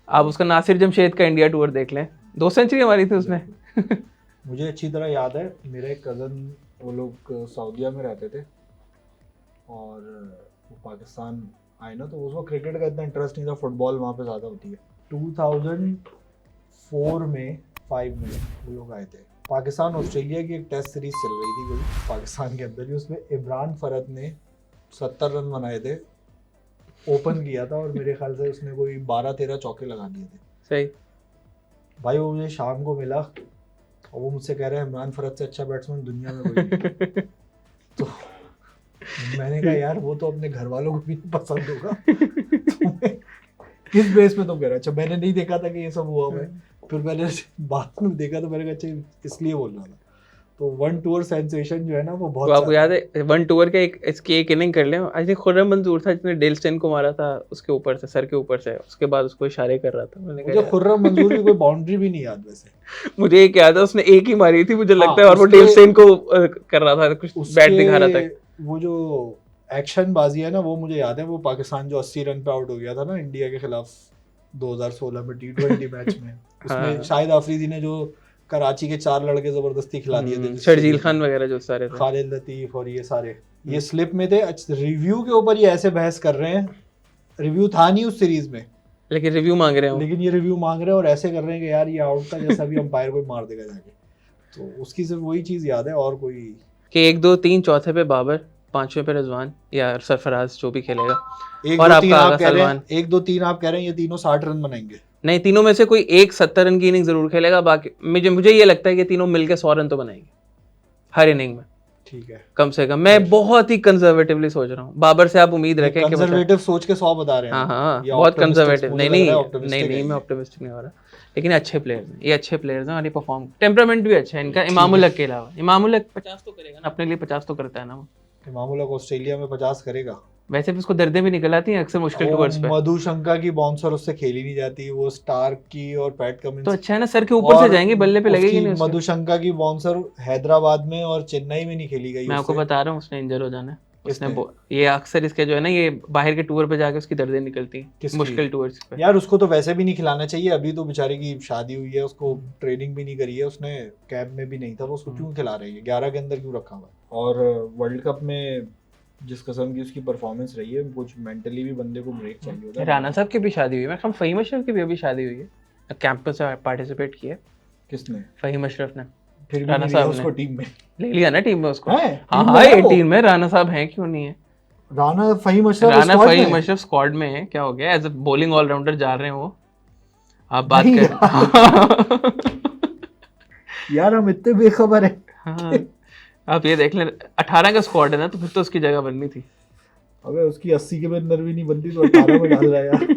आप उसका नासिर जमशेद का इंडिया टूर देख लें, 2 सेंचुरी मारी थी उसने। मुझे अच्छी तरह याद है, मेरा एक कज़न, वो लोग सऊदीया में रहते थे और वो पाकिस्तान आए ना, तो उसको क्रिकेट का इतना इंटरेस्ट नहीं था, फुटबॉल वहाँ पे ज़्यादा होती है। 2004 में 5 में वो लोग आए थे। पाकिस्तान ऑस्ट्रेलिया की एक टेस्ट सीरीज चल रही थी कोई पाकिस्तान के अंदर ही, उसमें इमरान फरद ने 70 रन बनाए थे, ओपन किया था, और मेरे ख्याल से उसने कोई 12-13 चौके लगा दिए थे। सही भाई वो मुझे शाम को मिला और वो मुझसे कह रहा है इमरान फरद से अच्छा बैट्समैन दुनिया में कोई नहीं। तो मैंने कहा यार वो तो अपने घर वालों को भी नहीं पसंद होगा। किस बेस पे तुम कह रहे हो? अच्छा, मैंने नहीं देखा था कि ये सब हुआ है, फिर मैंने बाद में देखा तो मैंने कहा अच्छा इसलिए बोल रहा था। तो 1 टूर सेंसेशन जो है ना वो बहुत, तो आपको याद है 1 टूर का इसकी एक इनिंग कर लें, आई थिंक खुर्रम मंजूर था जिसने डेल स्टेन को मारा था उसके ऊपर से, सर के ऊपर से, उसके बाद उसको इशारे कर रहा था। मैंने मुझे खुर्रम मंजूर की कोई बाउंड्री भी नहीं याद वैसे। मुझे एक याद है उसने एक ही मारी थी मुझे लगता है, और वो डेल स्टेन को कर रहा था, कुछ बैट दिखा रहा था। वो जो एक्शन बाजी है ना वो मुझे याद है, वो पाकिस्तान जो 80 रन पे आउट हो गया था ना इंडिया के खिलाफ 2016 में T20 मैच में, उसमें शाहिद आफरीदी ने जो कराची के 4 लड़के जबरदस्ती खिला दिए थे, शर्जील खान वगैरह जो सारे थे, खालिद लतीफ और ये सारे, ये स्लिप में थे। रिव्यू के ऊपर ये ऐसे बहस कर रहे हैं, रिव्यू था नहीं उस सीरीज में, लेकिन रिव्यू मांग रहे हैं, लेकिन ये रिव्यू मांग रहे हैं और ऐसे कर रहे हैं कि यार ये आउट था, जैसा भी अंपायर को मार देगा जाके। तो उसकी सिर्फ वही चीज याद है, और कोई कि 1, 2, 3 चौथे पे बाबर, 5वें पे रिजवान या सरफराज जो भी खेलेगा, 1, और 2, आपका 3 आगा आप कह रहे हैं, सलमान। 1, 2, 3 आप कह रहे हैं ये तीनों 60 रन बनाएंगे? नहीं, तीनों में से कोई एक 70 रन की इनिंग जरूर खेलेगा, बाकी मुझे ये लगता है कि तीनों मिलके 100 रन तो बनाएंगे हर इनिंग में, ठीक है, कम से कम। मैं बहुत ही कंजर्वेटिवली सोच रहा हूँ, बाबर से आप उम्मीद रखें कि कंजर्वेटिव सोच के 100 बता रहे हैं। हाँ, बहुत कंजर्वेटिव। नहीं, मैं ऑप्टिमिस्टिक नहीं हो रहा, लेकिन अच्छे प्लेयर्स हैं, ये अच्छे प्लेयर्स हैं और ये परफॉर्म, टेम्परामेंट भी अच्छा है इनका। इमामुल हक के अलावा, इमामुल हक 50 तो करेगा ना अपने लिए, 50 तो करता है ना वो। इमामुल हक ऑस्ट्रेलिया में 50 करेगा, वैसे भी उसको दर्दें भी निकल आती हैं अक्सर मुश्किल टूवर्स पे। मधुशंका की बाउंसर उससे खेली नहीं जाती, वो स्टार्क की और पैट कमिंस तो अच्छा है ना, सर के ऊपर से जाएंगे, बल्ले पे लगेगी नहीं उसके। मधुशंका की बाउंसर हैदराबाद में और चेन्नई में नहीं खेली गई। मैं आपको बता रहा हूँ उसने इंजर हो जाना है, उसने ये अक्सर इसके जो है ना, ये बाहर के टूर पे जाके उसकी दर्दें निकलती हैं मुश्किल टूर्स पे। यार उसको तो वैसे भी नहीं खिलाना चाहिए, अभी तो बेचारे की शादी हुई है, उसको ट्रेनिंग भी नहीं करी है उसने, कैंप में भी नहीं था, वो उसको क्यों खिला रही है? 11 के अंदर क्यों रखा हुआ है? और वर्ल्ड कप में जिस किस्म की उसकी परफॉर्मेंस रही है, कुछ मेंटली भी बंदे को ब्रेक चाहिए होता है। राणा साहब की भी शादी हुई है, मैं फहीम अशरफ की भी अभी शादी हुई है, कैंप से पार्टिसिपेट किया। किसने? फहीम अशरफ ने। फिर भी राणा नहीं लिया साहब उसको ने टीम में। ले लिया ना टीम में उसको। है हाँ टीम हाँ में है वो। 18 में राणा साहब हैं, क्यों नहीं है? राणा फहीम अशरफ राणा स्क्वाड फहीम में। अशरफ स्क्वाड में है, क्या हो गया? एज अ बॉलिंग ऑलराउंडर जा रहे हैं वो, आप बात नहीं कर यार हम इतने बेखबर है। हाँ, आप ये देख लें 18 का स्क्वाड है ना, तो फिर तो उसकी जगह बननी थी। अबे उसकी 80 के अंदर भी नहीं बनती तो 18 में डाल रहा है यार।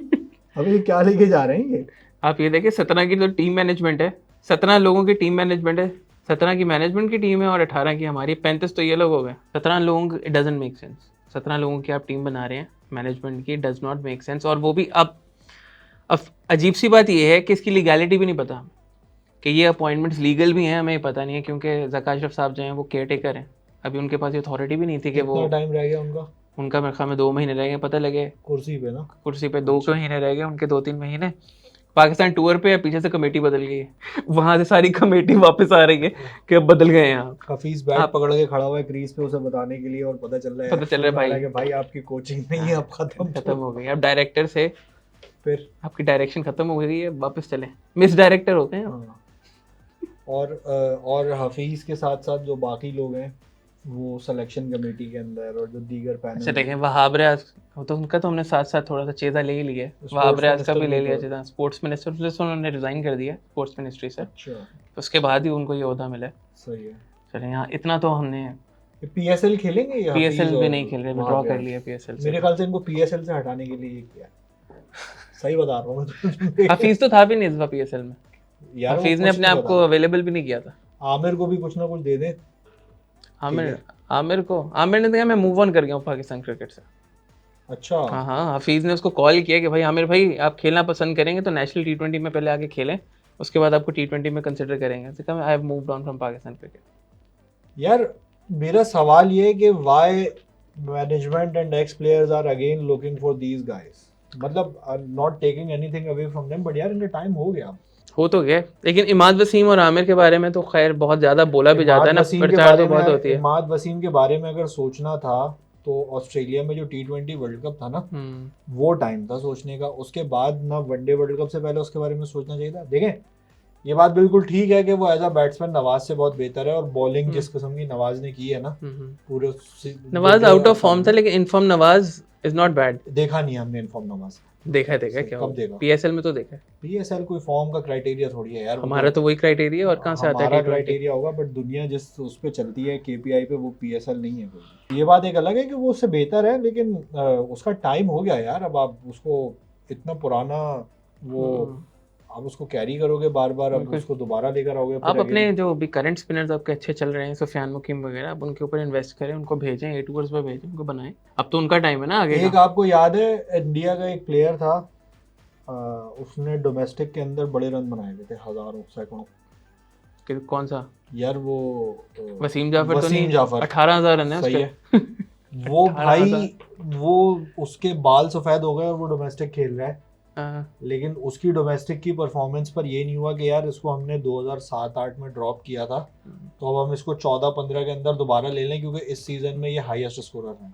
अबे ये क्या लेके जा रहे हैं ये? आप ये देखिए 17 की जो टीम मैनेजमेंट है, 17 लोगों की टीम मैनेजमेंट है, 17 की मैनेजमेंट की टीम है और 18 की हमारी, 35 तो ये लोग हो गए। 17 लोगों की, इट डजंट मेक सेंस। 17 लोगों की आप टीम बना रहे हैं मैनेजमेंट की, डज नॉट मेक सेंस। और वो भी अब अजीब सी बात ये है कि इसकी लीगैलिटी भी नहीं पता हमें कि ये अपॉइंटमेंट्स लीगल भी हैं, हमें पता नहीं है, क्योंकि ज़का अशरफ साहब जो हैं वो केयर टेकर हैं। अभी उनके पास ये अथॉरिटी भी नहीं थी कि वो, कितना टाइम रह गया उनका मेरे ख्याल में 2 महीने रह गए, पता लगे कुर्सी पे ना? कुर्सी पे 2 महीने रह गए उनके, 2-3 महीने। पाकिस्तान टूर पे है, पीछे से कमेटी बदल गई है, वहां से सारी कमेटी वापस आ रही है कि अब बदल गए हैं आप। हफीज बैट पकड़ के खड़ा हुआ है क्रीज पे उसे बताने के लिए, और पता चल रहा है कि भाई आपकी कोचिंग नहीं है, अब खत्म हो गई। अब डायरेक्टर से फिर आपकी डायरेक्शन खत्म हो गई है, वापस चले, मिस डायरेक्टर होते हैं। हाँ। और हफीज के साथ साथ जो बाकी लोग हैं वो सिलेक्शन कमेटी के अंदर और जो दीगर पैनल। अच्छा देखें, वहाब रियाज तो उनका तो हमने साथ साथ थोड़ा सा चेजा ले ही लिया है, वहाब रियाज का भी ले लिया चेजा। स्पोर्ट्स मिनिस्टर से उन्होंने रिजाइन कर दिया स्पोर्ट्स मिनिस्ट्री से। अच्छा, उसके बाद ही उनको ये ओहदा मिला। सही है। चले यहाँ इतना तो हमने पीएसएल खेलेंगे या पीएसएल भी नहीं खेल रहे, विड्रॉ कर लिया पीएसएल से। मेरे ख्याल से इनको पीएसएल से हटाने के लिए ये किया। सही बता रहा हूँ। हफीज तो था भी नहीं इस बार पीएसएल में यार, हफीज ने अपने आप को अवेलेबल भी नहीं किया था। आमिर को भी कुछ ना कुछ दे दे। आमिर ने कहा मैं मूव ऑन कर गया हूँ पाकिस्तान क्रिकेट से। अच्छा। हाँ, हफीज ने उसको कॉल किया कि भाई आमिर भाई आप खेलना पसंद करेंगे तो नेशनल T20 में पहले आके खेलें, उसके बाद आपको T20 में कंसिडर करेंगे। तो कहा I have moved on from Pakistan cricket. यार मेरा सवाल ये है कि why management and ex players are again looking for these guys, मतलब not taking anything away from them, but यार इनका टाइम हो गया। हो तो गया, लेकिन इमाद वसीम और आमिर के बारे में तो खैर बहुत ज्यादा बोला भी जाता है ना, प्रचार तो बहुत होती है। इमाद वसीम के बारे में अगर सोचना था तो ऑस्ट्रेलिया में जो T20 वर्ल्ड कप था ना, वो टाइम था सोचने का। उसके बाद ना वनडे वर्ल्ड कप से पहले उसके बारे में सोचना चाहिए था। देखें, ये बात बिल्कुल ठीक है कि वो एज अ बैट्समैन नवाज से बहुत बेहतर है, और बॉलिंग जिस किस्म की नवाज ने की है ना, पूरे नवाज आउट ऑफ फॉर्म था, लेकिन inform Nawaz is not bad. देखा नहीं हमने इनफॉर्म नवाज। देखा क्या कब देखा? पीएसएल में तो देखा है। पीएसएल कोई फॉर्म का क्राइटेरिया थोड़ी है यार, हमारा तो वही क्राइटेरिया, और कहाँ से आता है हमारा क्राइटेरिया होगा, बट दुनिया जिस उस पे चलती है KPI पे, वो पीएसएल नहीं है कोई। ये बात एक अलग है कि वो उससे बेहतर है, लेकिन उसका टाइम हो गया यार। अब आप उसको इतना पुराना वो आप उसको कैरी करोगे बार बार, अब उसको दोबारा लेकर आओगे। आप अपने जो भी करंट स्पिनर्स आपके अच्छे चल रहे हैं, सुफियान मुकीम वगैरह, आप उनके ऊपर इन्वेस्ट करें, उनको भेजें, A टूर्स पे भेजें, उनको बनाएं। अब तो उनका टाइम है ना आगे। एक आपको याद है इंडिया का एक प्लेयर था, उसने डोमेस्टिक के अंदर बड़े रन बनाए थे, हजारों सैकड़ों। कौन सा यार? वो वसीम जाफर। तो नहीं, जाफर 18,000 रन है सही उसके। है। वो भाई, वो उसके बाल सफेद हो गए और वो डोमेस्टिक खेल रहा है, लेकिन उसकी डोमेस्टिक की परफॉर्मेंस पर ये नहीं हुआ कि यार इसको हमने 2007-8 में ड्रॉप किया था, तो अब हम इसको 14-15 के अंदर दोबारा ले लें, क्योंकि इस सीजन में ये हाईएस्ट स्कोरर है।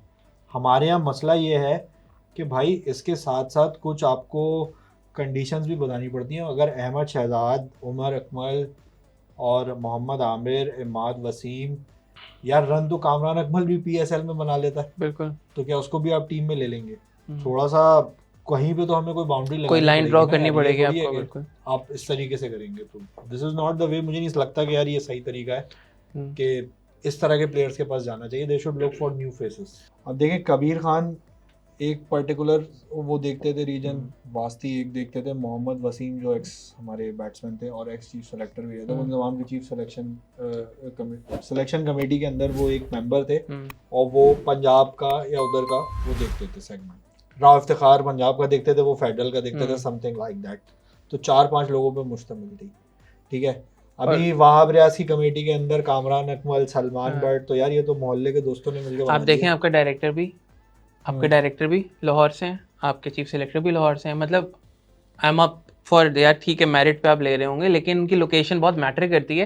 हमारे यहाँ मसला ये है कि भाई इसके साथ साथ कुछ आपको कंडीशंस भी बतानी पड़ती हैं। अगर अहमद शहजाद, उमर अकमल और मोहम्मद आमिर, इमाद वसीम, यार रन तो कामरान अकमल भी PSL में बना लेता है, बिल्कुल, तो क्या उसको भी आप टीम में ले लेंगे? थोड़ा सा कहीं पे तो हमें कोई बाउंड्री, कोई लाइन ड्रॉ करनी पड़ेगी आपको। बिल्कुल, आप इस तरीके से करेंगे तो this is not the way. मुझे नहीं लगता कि यार ये सही तरीका है कि इस तरह के प्लेयर्स के पास जाना चाहिए। They should look for new faces. अब देखें, कबीर खान एक पर्टिकुलर वो देखते थे रीजन, वास्ती एक देखते थे, मोहम्मद वसीम जो एक्स हमारे बैट्समैन थे और एक्स चीफ सेलेक्टर भी थे, वो की चीफ सिलेक्शन कमेटी के अंदर वो एक मेंबर थे, और वो पंजाब का या उधर का वो देखते थे सेगमेंट। राव इफ्तिखार पंजाब का देखते थे, वो फेडरल का देखते थे, समथिंग लाइक दैट। तो 4-5 लोगों पे मुश्तमिल थी, ठीक है। अभी वहाब रियाज की कमेटी के अंदर कामरान अकमल, सलमान बट, तो यार ये तो मोहल्ले के दोस्तों ने मिलकर आप देखें, आपका डायरेक्टर भी लाहौर से हैं, आपके चीफ सेलेक्टर भी लाहौर से हैं। मतलब आई एम अप फॉर यार, ठीक है मेरिट पे आप ले रहे होंगे, लेकिन उनकी लोकेशन बहुत मैटर करती है।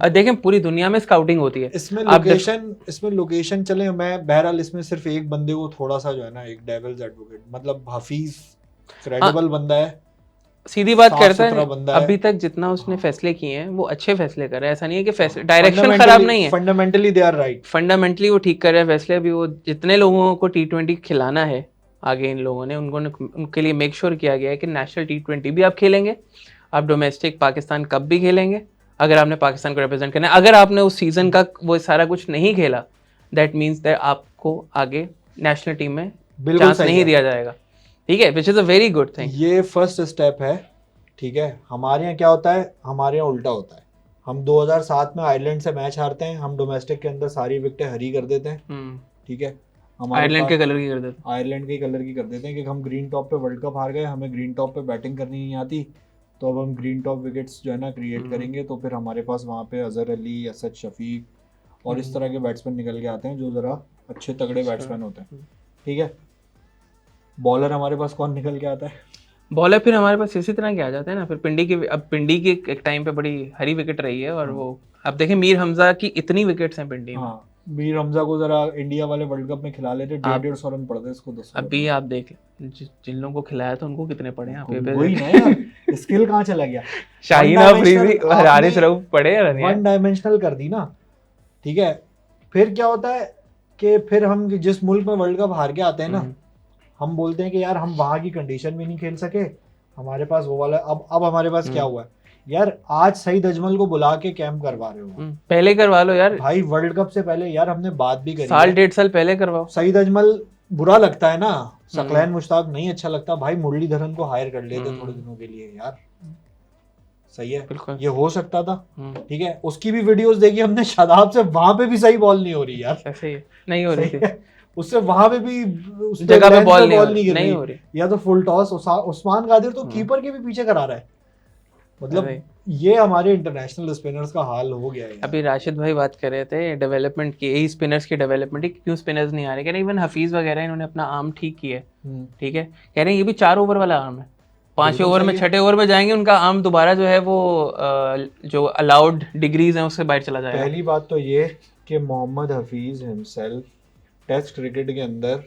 और देखें, पूरी दुनिया में स्काउटिंग होती है, इसमें लोकेशन चले। मैं बहरहाल इसमें सिर्फ एक बंदे को थोड़ा सा जो है ना, एक डेविल्स एडवोकेट, मतलब हफीज क्रेडिबल बंदा है, सीधी बात साफ करता सुथरा है, बंदा है। अभी तक जितना उसने फैसले किए हैं वो अच्छे फैसले कर रहा है, ऐसा नहीं है कि डायरेक्शन खराब नहीं है, fundamentally they are right. Fundamentally वो ठीक कर रहा है फैसले। अभी वो जितने लोगों को T20 खिलाना है आगे, इन लोगों ने उनके लिए मेक श्योर किया गया है कि नेशनल T20 भी आप खेलेंगे, आप डोमेस्टिक पाकिस्तान कप भी खेलेंगे अगर आपने पाकिस्तान को रिप्रेजेंट करना है। अगर आपने उस सीजन का वो सारा कुछ नहीं खेला, दैट मीन्स दैट आपको आगे नेशनल टीम में बिल्कुल चांस सही नहीं है। दिया जाएगा, ठीक है, which is a very good thing. ये फर्स्ट स्टेप है, ठीक है। हमारे यहाँ क्या होता है, हमारे यहाँ उल्टा होता है। हम 2007 में आयरलैंड से मैच हारते हैं, हम डोमेस्टिक के अंदर सारी विकेटें हरी कर देते हैं, ठीक है। हमारे आयरलैंड के पास कलर की कर देते, आयरलैंड के कलर की कर देते हैं कि हम ग्रीन टॉप पे वर्ल्ड कप हार गए, हमें ग्रीन टॉप पे बैटिंग करनी नहीं आती, तो अब हम ग्रीन टॉप विकेट्स जो है ना क्रिएट करेंगे। तो फिर हमारे पास वहाँ पे अजहर अली, असद शफीक और इस तरह के बैट्समैन निकल के आते हैं जो ज़रा अच्छे तगड़े बैट्समैन होते हैं, ठीक है। बॉलर हमारे पास कौन निकल के आता है? बॉलर फिर हमारे पास इसी तरह के आ जाते हैं ना। फिर पिंडी की एक टाइम पे बड़ी हरी विकेट रही है, और वो अब देखें मीर हमजा की इतनी विकेट्स हैं पिंडी में। हाँ, मीर हमजा को जरा इंडिया वाले वर्ल्ड कप में खिला लेते, 150 रन पड़ते इसको 10 अभी आप देख जिन लोगों को खिलाया था उनको कितने पड़े हैं आप पे। वही ना यार, स्किल कहाँ चला गया? शाहीन अफरीदी और हारिस रऊफ पड़े रन, वन डायमेंशनल कर दी ना, ठीक है। फिर क्या होता है कि फिर हम जिस मुल्क में वर्ल्ड कप हार के आते हैं ना, हम बोलते हैं कि यार हम वहाँ की कंडीशन भी नहीं खेल सके, हमारे पास वो वाला। अब हमारे पास क्या हुआ है यार, आज सईद अजमल को बुला के कैंप करवा रहे हो, पहले करवा लो यार भाई वर्ल्ड कप से पहले। यार हमने बात भी करी, साल 1.5 साल पहले करवाओ। सईद अजमल बुरा लगता है ना, सकलैन मुश्ताक नहीं अच्छा लगता, भाई मुरलीधरन को हायर कर लेते थोड़े दिनों के लिए यार, सही है, ये हो सकता था, ठीक है। उसकी भी वीडियोस देखी हमने, शादाब से वहां पे भी सही बॉल नहीं हो रही यार, ऐसे ही नहीं हो रही थी, उससे वहां पे भी उस जगह पे बॉल नहीं हो रही, या तो फुल टॉस। उस्मान कादिर तो कीपर के भी पीछे करा रहा है, मतलब ये हमारे इंटरनेशनल स्पिनर्स का हाल हो गया है। अभी राशिद भाई बात कर रहे थे डेवलपमेंट की, यही स्पिनर्स की डेवलपमेंट की, क्यों स्पिनर्स नहीं आ रहे। कह रहे इवन हफीज वगैरह इन्होंने अपना आर्म ठीक किया है, ठीक है, कह रहे हैं ये भी 4 ओवर वाला आर्म है, 5 ओवर में 6 ओवर में जाएंगे उनका आर्म दोबारा जो है वो जो अलाउड डिग्रीज हैं उससे बाहर चला जाएगा। पहली बात तो ये कि Mohammad Hafeez himself test cricket के अंदर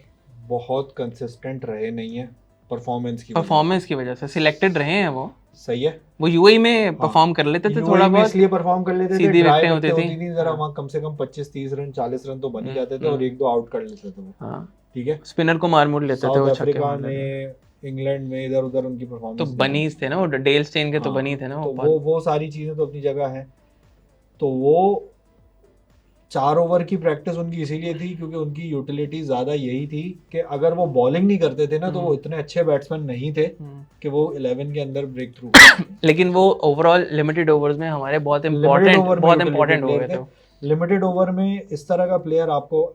बहुत कंसिस्टेंट रहे नहीं है परफॉर्मेंस की वजह से सिलेक्टेड रहे हैं वो, सही है। वो यूएई में परफॉर्म कर लेते थे, थोड़ा बहुत इसलिए परफॉर्म कर लेते थे, सीधी विकेटें होती थी जरा वहाँ, कम से कम 25-30 रन 40 रन तो बन ही जाते थे, और 1-2 आउट कर लेते थे वो, ठीक है। स्पिनर को मार मुड़ लेते थे वो, साउथ अफ्रीका में, इंग्लैंड में, इधर उधर उनकी परफॉर्मेंस तो बनीज थे ना वो, डेल स्टेन के तो बनी थे ना वो सारी चीजें तो अपनी जगह है। तो वो 4 ओवर की प्रैक्टिस उनकी इसीलिए थी क्योंकि उनकी यूटिलिटी ज़्यादा यही थी कि अगर वो बॉलिंग नहीं करते थे ना, तो वो इतने अच्छे बैट्समैन नहीं थे कि वो 11 के अंदर ब्रेक थ्रू लेकिन वो ओवरऑल लिमिटेड ओवर्स में हमारे बहुत इंपॉर्टेंट हो गए थे। लिमिटेड ओवर में इस तरह का प्लेयर आपको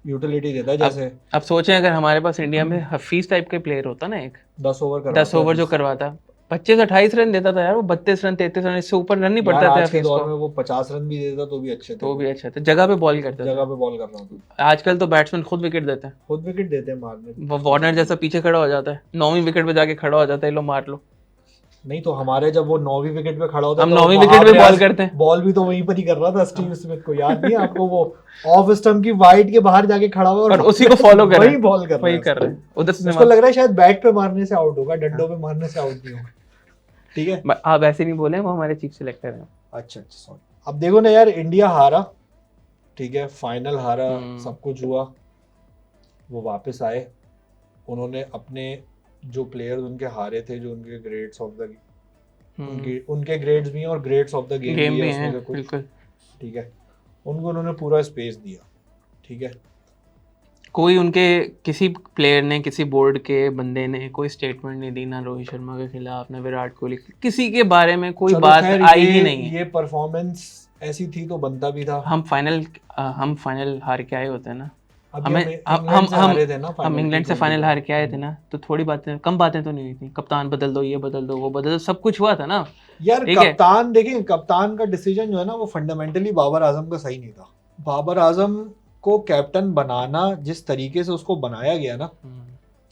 यूटिलिटी देता है। जैसे अब सोचें अगर हमारे पास इंडिया में हफीज टाइप के प्लेयर होता ना, एक 10 ओवर जो करवाता, 25-28 रन देता था यार वो, 32 रन 33 रन, इससे ऊपर रन नहीं पड़ता था। आज के दौर में वो 50 रन भी देता तो भी अच्छे थे, जगह पे बॉल करते थे, जगह पे बॉल कर रहा था। आजकल तो बैट्समैन खुद विकेट देते हैं मारने, वार्नर जैसा पीछे खड़ा हो जाता है, 9वीं विकेट पे जाके खड़ा हो जाता है, लो मार लो। नहीं तो हमारे जब वो 9वीं विकेट पे खड़ा होता हम 9वीं विकेट पे बॉल करते हैं, बॉल भी तो वहीं पर ही कर रहा था स्टीव स्मिथ को, याद नहीं आपको? वो ऑफ स्टंप की वाइड के बाहर जाके खड़ा हुआ और उसी को फॉलो कर रहा है, वही बॉल कर रहा है। उधर से उसको लग रहा है शायद बैट पे मारने से आउट होगा, डंडों पे मारने से आउट नहीं होगा, ठीक है। आप ऐसे नहीं बोले, वो हमारे चीफ सिलेक्टर हैं। अच्छा सॉरी। अब देखो ना यार, इंडिया हारा, ठीक है, फाइनल हारा, सब कुछ हुआ, वो वापस आए, उन्होंने अपने जो प्लेयर्स उनके हारे थे, जो उनके ग्रेड्स ऑफ द उनके ग्रेड्स भी हैं और ग्रेड्स ऑफ द गेम भी हैं उसमें कुछ, ठीक है, उनको उन्होंने पूरा स्पेस दिया, ठीक है। कोई उनके किसी प्लेयर ने, किसी बोर्ड के बंदे ने कोई स्टेटमेंट नहीं दी, ना रोहित शर्मा के खिलाफ, ना विराट कोहली, किसी के बारे में कोई बात आई ही नहीं। ये परफॉर्मेंस ऐसी थी तो बनता भी था। हम फाइनल हार के आए होते हैं ना, हम इंग्लैंड से फाइनल हार के आए थे ना, तो थोड़ी बातें, कम बातें तो नहीं हुई थी, कप्तान बदल दो, ये बदल दो, वो बदल दो, सब कुछ हुआ था ना यार। कप्तान देखें, कप्तान का डिसीजन जो है ना, वो फंडामेंटली बाबर आजम का सही नहीं था। बाबर आजम को कैप्टन बनाना, जिस तरीके से उसको बनाया गया ना,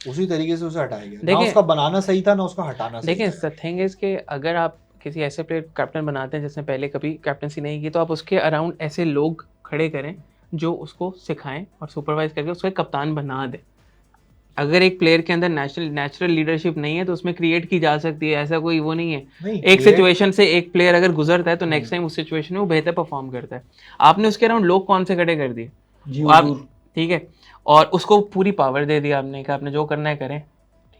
उसी तरीके से उसे हटाया गया। ना उसका बनाना सही था, ना उसका हटाना सही था। देखिए थिंग इज कि अगर आप किसी ऐसे प्लेयर कैप्टन बनाते हैं जिसने पहले कभी कैप्टनसी नहीं की, तो आप उसके अराउंड ऐसे लोग खड़े करें जो उसको सिखाएं और सुपरवाइज करके उसको कप्तान बना दे। अगर एक प्लेयर के अंदर नेचुरल लीडरशिप नहीं है तो उसमें क्रिएट की जा सकती है, ऐसा कोई वो नहीं है। नहीं, एक सिचुएशन से एक प्लेयर अगर गुजरता है तो नेक्स्ट हम्म। टाइम उस सिचुएशन में वो बेहतर परफॉर्म करता है। आपने उसके अराउंड लोग कौन से खड़े कर दिए, जी आप, हुजूर। ठीक है, और उसको पूरी पावर दे दी आपने, कि आपने जो करना है करें,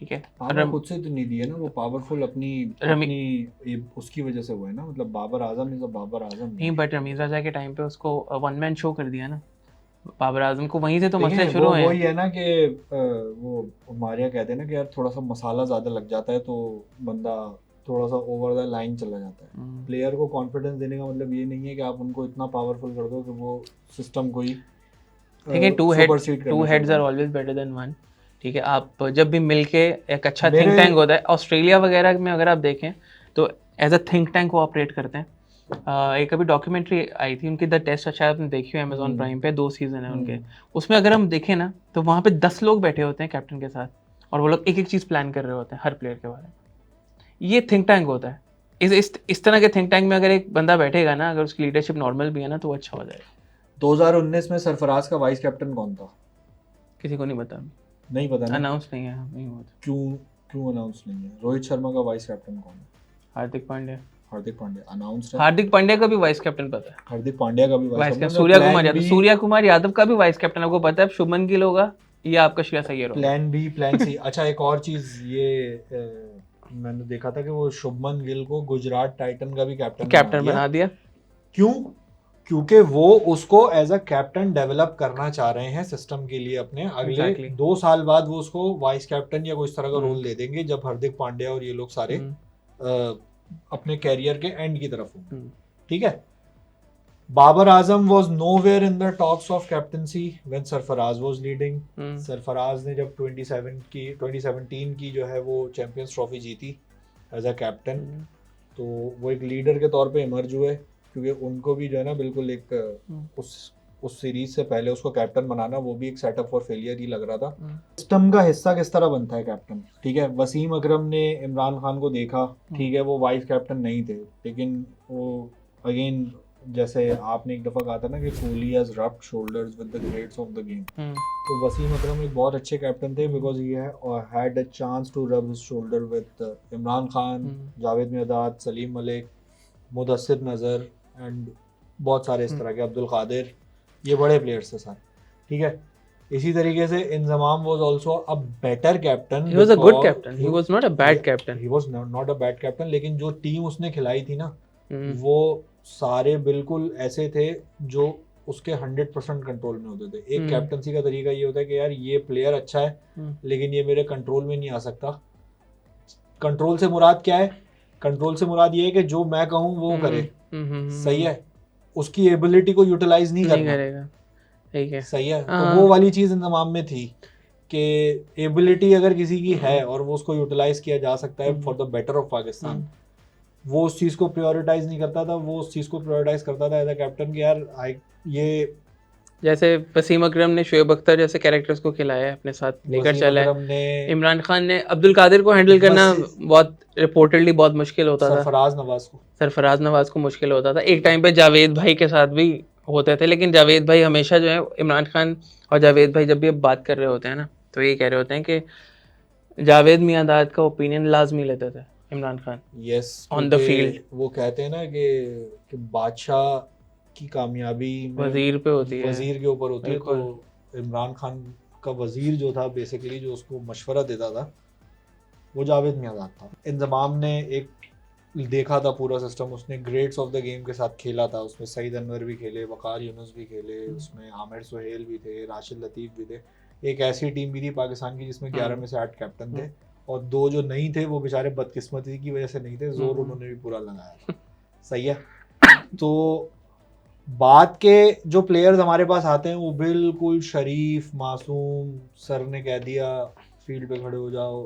ठीक है। पावर खुद से तो नहीं दी है ना, वो पावरफुल अपनी रमी- उसकी वजह से हुआ है ना, मतलब बाबर आजम इज अ बाबर आजम नहीं, बट रमीज राजा के टाइम पे उसको वन मैन शो कर दिया ना बाबर आजम को, वहीं से तो मसले देखें शुरू वो हुए वही हैं। है ना कि वो हमारे यहाँ कहते हैं ना कि यार थोड़ा सा मसाला ज़्यादा लग जाता है तो बंदा थोड़ा सा ओवर द लाइन चला जाता है। प्लेयर को कॉन्फिडेंस देने का मतलब ये नहीं है कि आप उनको इतना पावरफुल कर दो कि वो सिस्टम को ही ठीक है, सुपरसीड टू करना शुरू हेड्स आर कर दे। Always better than one. ठीक है, आप जब भी मिलके एक अच्छा थिंक मेरे टैंक होता है, ऑस्ट्रेलिया वगैरह में अगर आप देखें तो एज अ थिंक टैंक वो ऑपरेट करते हैं। एक अभी डॉक्यूमेंट्री आई थी उनकी, द टेस्ट, शायद आपने देखी हो अमेजोन प्राइम पे, 2 सीजन है उनके। उसमें अगर हम देखें ना तो वहाँ पे 10 लोग बैठे होते हैं कैप्टन के साथ, और वो लोग एक एक चीज़ प्लान कर रहे होते हैं हर प्लेयर के बारे में। ये थिंक टैंक होता है। इस तरह के थिंक टैंक में अगर एक बंदा बैठेगा ना, अगर उसकी लीडरशिप नॉर्मल भी है ना, तो वो अच्छा हो जाएगा। 2019 में सरफराज का वाइस कैप्टन कौन था? किसी को नहीं पता, नहीं पता ना? अनाउंस नहीं है, नहीं हुआ। क्यों? क्यों अनाउंस नहीं है? रोहित शर्मा का वाइस कैप्टन कौन है? हार्दिक पांड्या। हार्दिक पांड्या अनाउंस्ड है। हार्दिक पांड्या का भी वाइस कैप्टन पता है, हार्दिक पांड्या का भी वाइस वाइस कैप्टन कैप्टन मतलब सूर्या कुमार यादव का भी वाइस कैप्टन आपको पता है, शुभमन गिल होगा या आपका श्रेयस अय्यर होगा। Plan B plan C. अच्छा, एक और चीज ये मैंने देखा था कि वो शुभमन गिल को गुजरात टाइटन का भी कैप्टन बना दिया। क्यों? क्योंकि वो उसको एज अ कैप्टन डेवलप करना चाह रहे हैं सिस्टम के लिए अपने अगले Exactly. 2 साल बाद वो उसको वाइस कैप्टन या कोई इस तरह का हम्म। रोल दे देंगे जब हार्दिक पांड्या और ये लोग सारे अपने कैरियर के एंड की तरफ होंगे। ठीक है। Babar Azam was nowhere in the talks of captaincy when Sarfaraz was leading. Sarfaraz ने जब 2017 की जो है वो चैंपियंस ट्रॉफी जीती एज अ कैप्टन, तो वो एक लीडर के तौर पे इमर्ज हुए, क्योंकि उनको भी जो है ना बिल्कुल एक उस सीरीज से पहले उसको कैप्टन बनाना वो भी एक सेटअप फॉर फेलियर ही लग रहा था। सिस्टम का हिस्सा किस तरह बनता है कैप्टन? ठीक है, वसीम अकरम ने इमरान खान को देखा, ठीक है, वो वाइस कैप्टन नहीं थे, लेकिन वो अगेन जैसे आपने एक दफा कहा था ना कि Kohli has rubbed shoulders with the greats of the game, तो वसीम अकरम एक बहुत अच्छे कैप्टन थे because he had a chance to rub his shoulder with Imran Khan, Javed Miandad, Salim Malik, Mudassar Nazar and बहुत सारे इस तरह के, अब्दुल कादिर, ये बड़े प्लेयर्स थे सारे। ठीक है, इसी तरीके से Inzamam was also a better captain. He was a good captain, he was not a bad captain, he was not a bad captain, लेकिन जो टीम उसने खिलाई थी ना वो सारे बिल्कुल ऐसे थे जो उसके 100% कंट्रोल में होते थे। एक कैप्टनसी का तरीका ये होता है कि यार ये प्लेयर अच्छा है लेकिन ये मेरे कंट्रोल में नहीं आ सकता। कंट्रोल से मुराद क्या है? कंट्रोल से मुराद ये है कि जो मैं कहूँ वो करे, सही है, उसकी एबिलिटी को यूटिलाइज नहीं करेगा, ठीक है, सही है। तो वो वाली चीज इंतजाम में थी कि एबिलिटी अगर किसी की है और वो उसको यूटिलाइज किया जा सकता है for the better of Pakistan, वो उस चीज को प्रायोरिटाइज नहीं करता था, वो उस चीज को प्रायोरिटाइज करता था एज अ कैप्टन कि यार ये जैसे वसीम अकरम ने शोएब अख्तर जैसे कैरेक्टर्स को खिलाया है, अपने साथ लेकर चला है। इमरान खान ने अब्दुल कादिर को हैंडल करना बहुत रिपोर्टेडली बहुत मुश्किल होता था। सरफराज नवाज को मुश्किल होता था। एक टाइम पे जावेद भाई के साथ भी होते थे, लेकिन जावेद भाई हमेशा जो है, इमरान खान और जावेद भाई जब भी अब बात कर रहे होते हैं ना तो ये कह रहे होते हैं कि जावेद मियांदाद का ओपिनियन लाजमी लेते थे Imran Khan. Yes, on the field वो कहते हैं ना कि बादशाह की कामयाबी वजीर पे होती है, वजीर के ऊपर होती है। तो इमरान खान का वजीर जो था बेसिकली जो उसको मशवरा देता था वो जावेद मियांदाद था। इंजमाम ने एक देखा था पूरा सिस्टम, उसने ग्रेट्स ऑफ द गेम के साथ खेला था, उसमें सईद अनवर भी खेले, वकार यूनुस भी खेले, उसमें आमिर सुहेल भी थे, राशिद लतीफ़ भी थे। एक ऐसी टीम भी थी पाकिस्तान की जिसमें 11 में से 8 कैप्टन थे और 2 जो नहीं थे वो बेचारे बदकिस्मती की वजह से नहीं थे, जोर उन्होंने भी पूरा लगाया। सही है। तो बात के जो प्लेयर्स हमारे पास आते हैं वो बिल्कुल शरीफ मासूम, सर ने कह दिया फील्ड पे खड़े हो जाओ,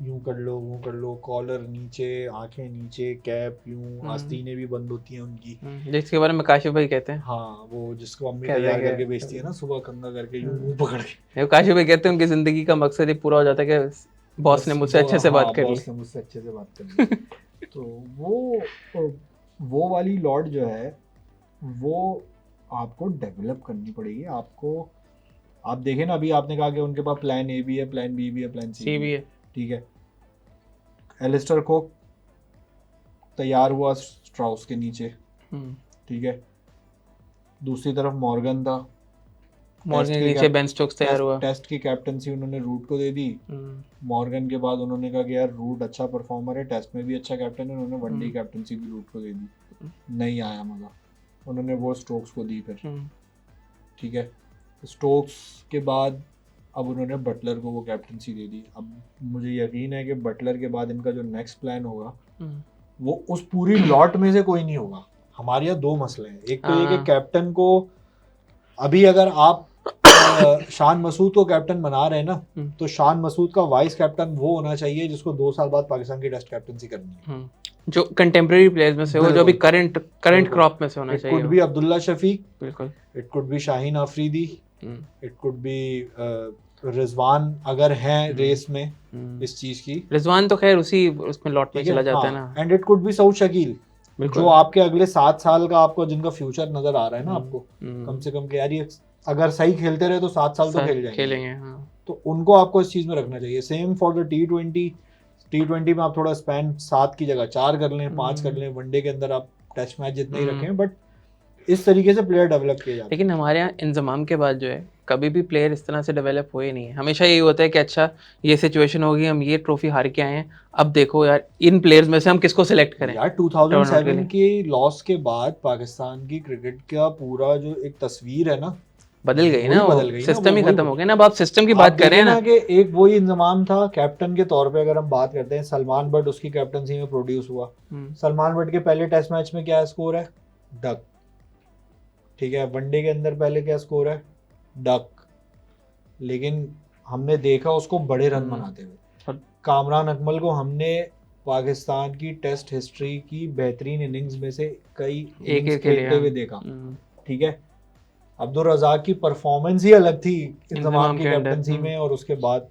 यूं कर लो, कॉलर नीचे, आंखें नीचे, कैप यूं, आस्तीनें भी बंद होती हैं उनकी, जिसके बारे में काशिफ भाई कहते हैं। हाँ, वो जिसको अम्मी तैयार करके बेचती है ना सुबह, कंगा करके यूं मुंह पकड़ के। काशिफ भाई कहते हैं उनकी जिंदगी का मकसद ही पूरा हो जाता है कि बॉस ने मुझसे अच्छे से बात कर ली, बॉस ने मुझसे अच्छे से बात कर ली। तो वो वाली लॉट जो है वो आपको डेवलप करनी पड़ेगी। आपको आप देखें ना, अभी आपने कहा कि उनके पास प्लान ए भी है, प्लान बी भी है, प्लान सी सी भी भी है, है। ठीक है। एलिस्टर कुक तैयार हुआ स्ट्राउस के नीचे, हम्म, ठीक है। दूसरी तरफ मॉर्गन था, मॉर्गन के नीचे बेन स्टोक्स तैयार हुआ। टेस्ट की कैप्टनसी उन्होंने रूट को दे दी। हम्म, मॉर्गन के बाद उन्होंने कहा कि यार रूट अच्छा परफॉर्मर है, टेस्ट में भी अच्छा कैप्टन है, उन्होंने वनडे हम्म, कैप्टनसी भी रूट को दे दी। नहीं आया मज़ा, उन्होंने वो स्टोक्स को दी फिर, हम्म, ठीक है। स्टोक्स के बाद अब उन्होंने बटलर को वो कैप्टनसी दे दी। अब मुझे यकीन है कि बटलर के बाद इनका जो नेक्स्ट प्लान होगा हम्म, वो उस पूरी लॉट में से कोई नहीं होगा। हमारे यहाँ दो मसले हैं, एक तो ये कि हाँ, कैप्टन को अभी अगर आप शान मसूद को कैप्टन बना रहे हैं ना, तो शान मसूद का वाइस कैप्टन वो होना चाहिए जिसको 2 साल बाद पाकिस्तान की टेस्ट कैप्टनसी करनी है। जो कंटेम्प्रेरी प्लेयर्स में से हो, जो अभी बिल्कुल, करंट बिल्कुल। क्रॉप में से होना इट चाहिए कुड वो। बी अब्दुल्ला शफीक, बिल्कुल। It could be Shaheen Afridi, hmm, it could be Rizwan अगर हैं रेस में हम्म। इस चीज की, रिजवान तो खैर उसी उसमें लॉट में ठीक है। चला जाता है हाँ, ना। And it could be Saud Shakeel, बिल्कुल। जो आपके अगले 7 साल का आपको जिनका फ्यूचर नजर आ रहा है ना आपको, हम्म, कम से कम कि यार ये अगर सही खेलते रहे तो 7 साल तो खेल जाएंगे, खेलेंगे, हाँ। तो उनको आपको इस चीज में रखना चाहिए। Same for the T twenty में आप थोड़ा स्पैन 7 की जगह 4 कर लें, 5 कर लें, वनडे के अंदर आप टेस्ट मैच जितने ही रखें, बट इस तरीके से प्लेयर डेवलप किए जाते हैं। लेकिन हमारे यहाँ इंजमाम के बाद जो है कभी भी प्लेयर इस तरह से डेवलप हुए नहीं है। हमेशा यही होता है कि अच्छा ये सिचुएशन होगी, हम ये ट्रॉफी हार के आए हैं, अब देखो यार इन प्लेयर्स में से हम किसको सिलेक्ट करें। यार टूर्नामेंट के 2007 लिए की लॉस के बाद पाकिस्तान की क्रिकेट का पूरा जो एक तस्वीर है ना, बदल गई वही ना, बदल गई ना, सिस्टम ही वही खत्म हो बदल गया ना। अब आप सिस्टम की आप बात कर रहे देखें हैं ना ना। कि एक वही इंजमाम था कैप्टन के तौर पे। अगर हम बात करते हैं सलमान बट उसकी कैप्टनसी में प्रोड्यूस हुआ, सलमान बट के पहले टेस्ट मैच में क्या स्कोर है, डक, ठीक है। वनडे के अंदर पहले क्या स्कोर है, डक, लेकिन हमने देखा उसको बड़े रन बनाते हुए। और कामरान अकमल को हमने पाकिस्तान की टेस्ट हिस्ट्री की बेहतरीन इनिंग्स में से कई इनिंग्स खेलते हुए देखा, ठीक है। अब्दुल रज़ाक की परफॉर्मेंस ही अलग थी इंजमाम की के अंडर। कैप्टनसी में, और उसके बाद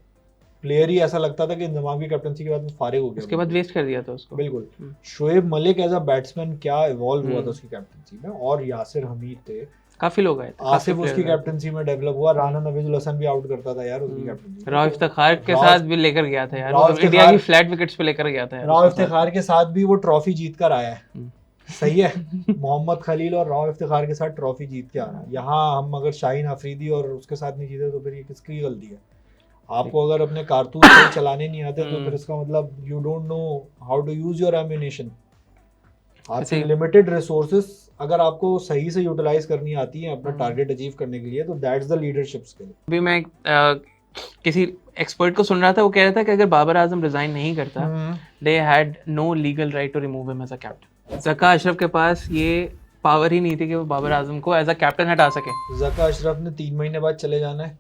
प्लेयर ही ऐसा लगता था कि इंजमाम की कैप्टनसी के बाद वो फारिग हो गया, उसके बाद वेस्ट कर दिया था उसको। बिल्कुल। Shoaib Malik as a batsman क्या इवॉल्व हुआ था उसकी कैप्टनसी में, और यासिर हमीद थे, काफी लोग आए थे, आसिफ उसकी कैप्टनसी में डेवलप हुआ, राना नवीजुल हसन भी आउट करता था यार उसकी कैप्टनसी में। राव इफ्तिखार के साथ भी लेकर गया था यार, राव वो इंडिया की फ्लैट विकेट्स पे लेकर गया था यार। राव इफ्तिखार के साथ भी वो ट्रॉफी जीत कर आया है, सही है। मोहम्मद खलील और राव इफ्तिखार के साथ ट्रॉफी जीत के आ रहा है। यहाँ हम अगर शाहीन अफरीदी और उसके साथ नहीं जीते तो फिर ये किसकी गलती है? आपको अगर अपने कारतूस सही चलाने नहीं आते तो फिर इसका मतलब you don't know how to use your ammunition. आपकी लिमिटेड रिसोर्सेस अगर आपको सही से यूटिलाइज करनी आती है अपना टारगेट अचीव करने के लिए, तो दैट्स द लीडरशिप स्किल। अभी मैं किसी एक्सपर्ट को सुन रहा था, वो कह रहा था कि अगर बाबर आजम रिजाइन नहीं करता, they had no legal right to remove him as a captain. Zaka Ashraf के पास ये पावर ही नहीं थी कि वो बाबर आजम को एज अ कैप्टन हटा सके। ज़का अशरफ ने 3 महीने बाद चले जाना है,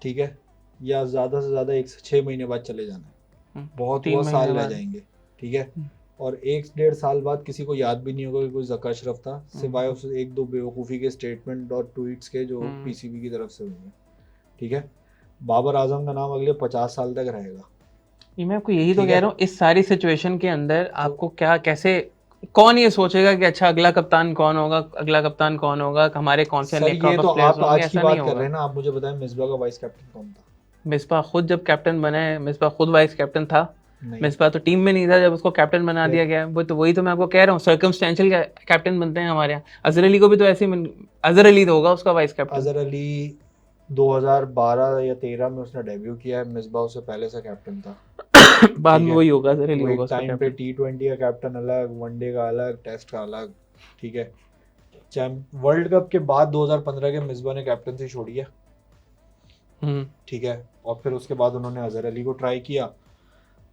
ठीक है, या ज़्यादा से ज़्यादा 1 से 6 महीने बाद चले जाना है, बहुत हुआ साल रह जाएंगे, ठीक है। और 1-1.5 साल बाद किसी को याद भी नहीं होगा कि कोई ज़का अशरफ था, सिवाय उस 1-2 बेवकूफ़ी के स्टेटमेंट और ट्वीट्स के जो पीसीबी की तरफ से हुए, ठीक है। बाबर आजम का नाम अगले 50 साल तक रहेगा। ये मैं आपको यही तो कह रहा हूँ, इस सारी सिचुएशन के अंदर आपको क्या कैसे कौन ये सोचेगा कि अच्छा अगला कप्तान कौन होगा, अगला कप्तान कौन होगा, हमारे कौन से सर ये तो आप आज की बात कर रहे हैं ना। ना, आप मुझे बताएं मिसबा का वाइस कैप्टन कौन था? मिसबा खुद जब कैप्टन बना है, मिसबा खुद वाइस कैप्टन था। मिसबा तो टीम में नहीं था जब उसको कैप्टन बना दिया गया। वो तो वही तो मैं आपको कह रहा हूँ, सर्कमस्टेंशियल कैप्टन बनते हैं हमारे यहाँ। अजहर अली को भी तो ऐसे अजहर अली तो होगा उसका वाइस कैप्टन। अजहर अली 2012 या 13 में उसने डेब्यू किया है, मिसबा उससे पहले से कैप्टन था। बाद में वही होगा, अजहर अली होगा उसका टाइम पे टी20 का कैप्टन अलग, वनडे का अलग, टेस्ट का अलग, ठीक है। वर्ल्ड कप के बाद 2015 के मिसबा ने कैप्टनसी छोड़ी है, ठीक है। और फिर उसके बाद उन्होंने अजहर अली को ट्राई किया,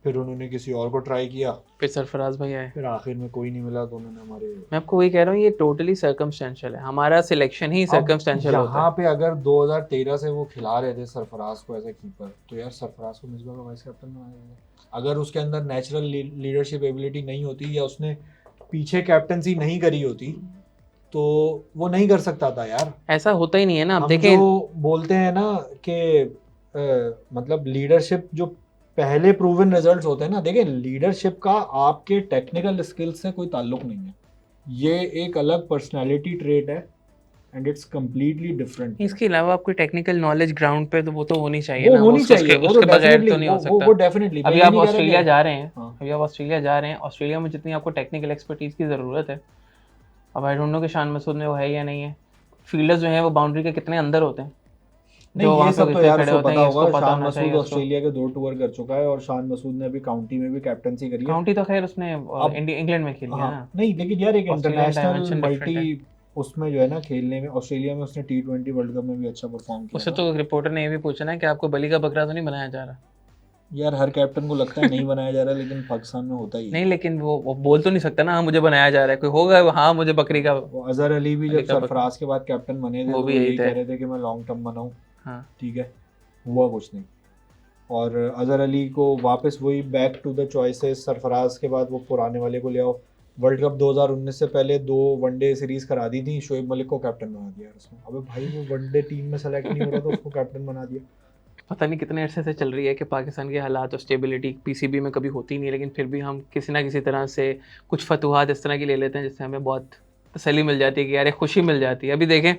फिर उन्होंने किसी और को ट्राई किया, फिर सरफराज भाई आए, फिर आखिर में कोई नहीं मिला तो उन्होंने हमारे। मैं आपको वही कह रहा हूँ, ये टोटली सर्कमस्टेंशियल है, हमारा सिलेक्शन ही सर्कमस्टेंशियल होता है। यहाँ पे अगर 2013 से वो खिला रहे थे सरफराज को एज ए कीपर, तो यार सरफराज को मिसबा का वाइस कैप्टन बनाया गया। अगर उसके अंदर नेचुरल लीडरशिप एबिलिटी नहीं होती या उसने पीछे कैप्टनसी नहीं करी होती तो वो नहीं कर सकता था यार। ऐसा होता ही नहीं है ना। हम देखें, जो बोलते हैं ना कि मतलब लीडरशिप जो पहले प्रूवन रिजल्ट्स होते हैं ना, देखिए लीडरशिप का आपके टेक्निकल स्किल्स से कोई ताल्लुक नहीं है, ये एक अलग पर्सनालिटी ट्रेट है एंड इट्स कंप्लीटली डिफरेंट। इसके अलावा आपको टेक्निकल नॉलेज ग्राउंड पे तो वो तो होनी चाहिए वो ना, होनी उसके चाहिए, वो उसके तो बगैर डेफिनेटली, तो नहीं हो वो सकता। डेफिनेटली। अभी आप ऑस्ट्रेलिया जा रहे हैं, हाँ। अभी आप ऑस्ट्रेलिया जा रहे हैं, ऑस्ट्रेलिया में जितनी आपको टेक्निकल एक्सपर्टीज की ज़रूरत है, अब आई डोंट नो कि शान मसूद में वो है या नहीं है। फील्डर्स जो हैं वो बाउंड्री के कितने अंदर होते हैं, नहीं जो ये वहाँ पे सब तो विकेट यार खड़े उसको होते पता हैं, इसको होगा। पता शान होना मसूद चाहिए उसको। ऑस्ट्रेलिया के 2 टूर कर चुका है, और शान मसूद ने अभी काउंटी में भी कैप्टनसी करी है। काउंटी तो खैर उसने अब इंग्लैंड में खेली है हाँ ना। नहीं, लेकिन यार एक ऑस्ट्रेलियन इंटरनेशनल डायमेंशन डिफरेंट है। मल्टी उसमें जो है ना खेलने में, ऑस्ट्रेलिया में उसने T20 वर्ल्ड कप में भी अच्छा परफॉर्म किया उससे था। तो रिपोर्टर ने ये भी पूछा ना कि आपको बलि का बकरा तो नहीं बनाया जा रहा। यार हर कैप्टन को लगता है नहीं बनाया जा रहा, लेकिन पाकिस्तान में होता ही है। नहीं, लेकिन वो बोल तो नहीं सकता ना, हाँ मुझे बनाया जा रहा है, कोई होगा हाँ मुझे बकरी का। वो अजहर अली भी जब बकरी का सरफराज के बाद कैप्टन बने थे वो तो भी वो यही यही थे। कह रहे थे कि मैं लॉन्ग टर्म बनाऊं। हाँ, ठीक है, हुआ कुछ नहीं। और अजहर अली को वापस वही back to the choices, Sarfaraz के बाद वो पुराने वाले को ले आओ। वर्ल्ड कप 2019 से पहले 2 वनडे सीरीज करा दी थी, शोएब मलिक को कैप्टन बना दिया उसने। अबे भाई वो वनडे टीम में सेलेक्ट नहीं हो रहा तो उसको कैप्टन बना दिया। पता नहीं कितने अरसे से चल रही है कि पाकिस्तान के हालात और स्टेबिलिटी पीसीबी में कभी होती नहीं है, लेकिन फिर भी हम किसी ना किसी तरह से कुछ फतूहात इस तरह की ले लेते हैं जिससे हमें बहुत तसल्ली मिल जाती है कि यार एक खुशी मिल जाती है। अभी देखें,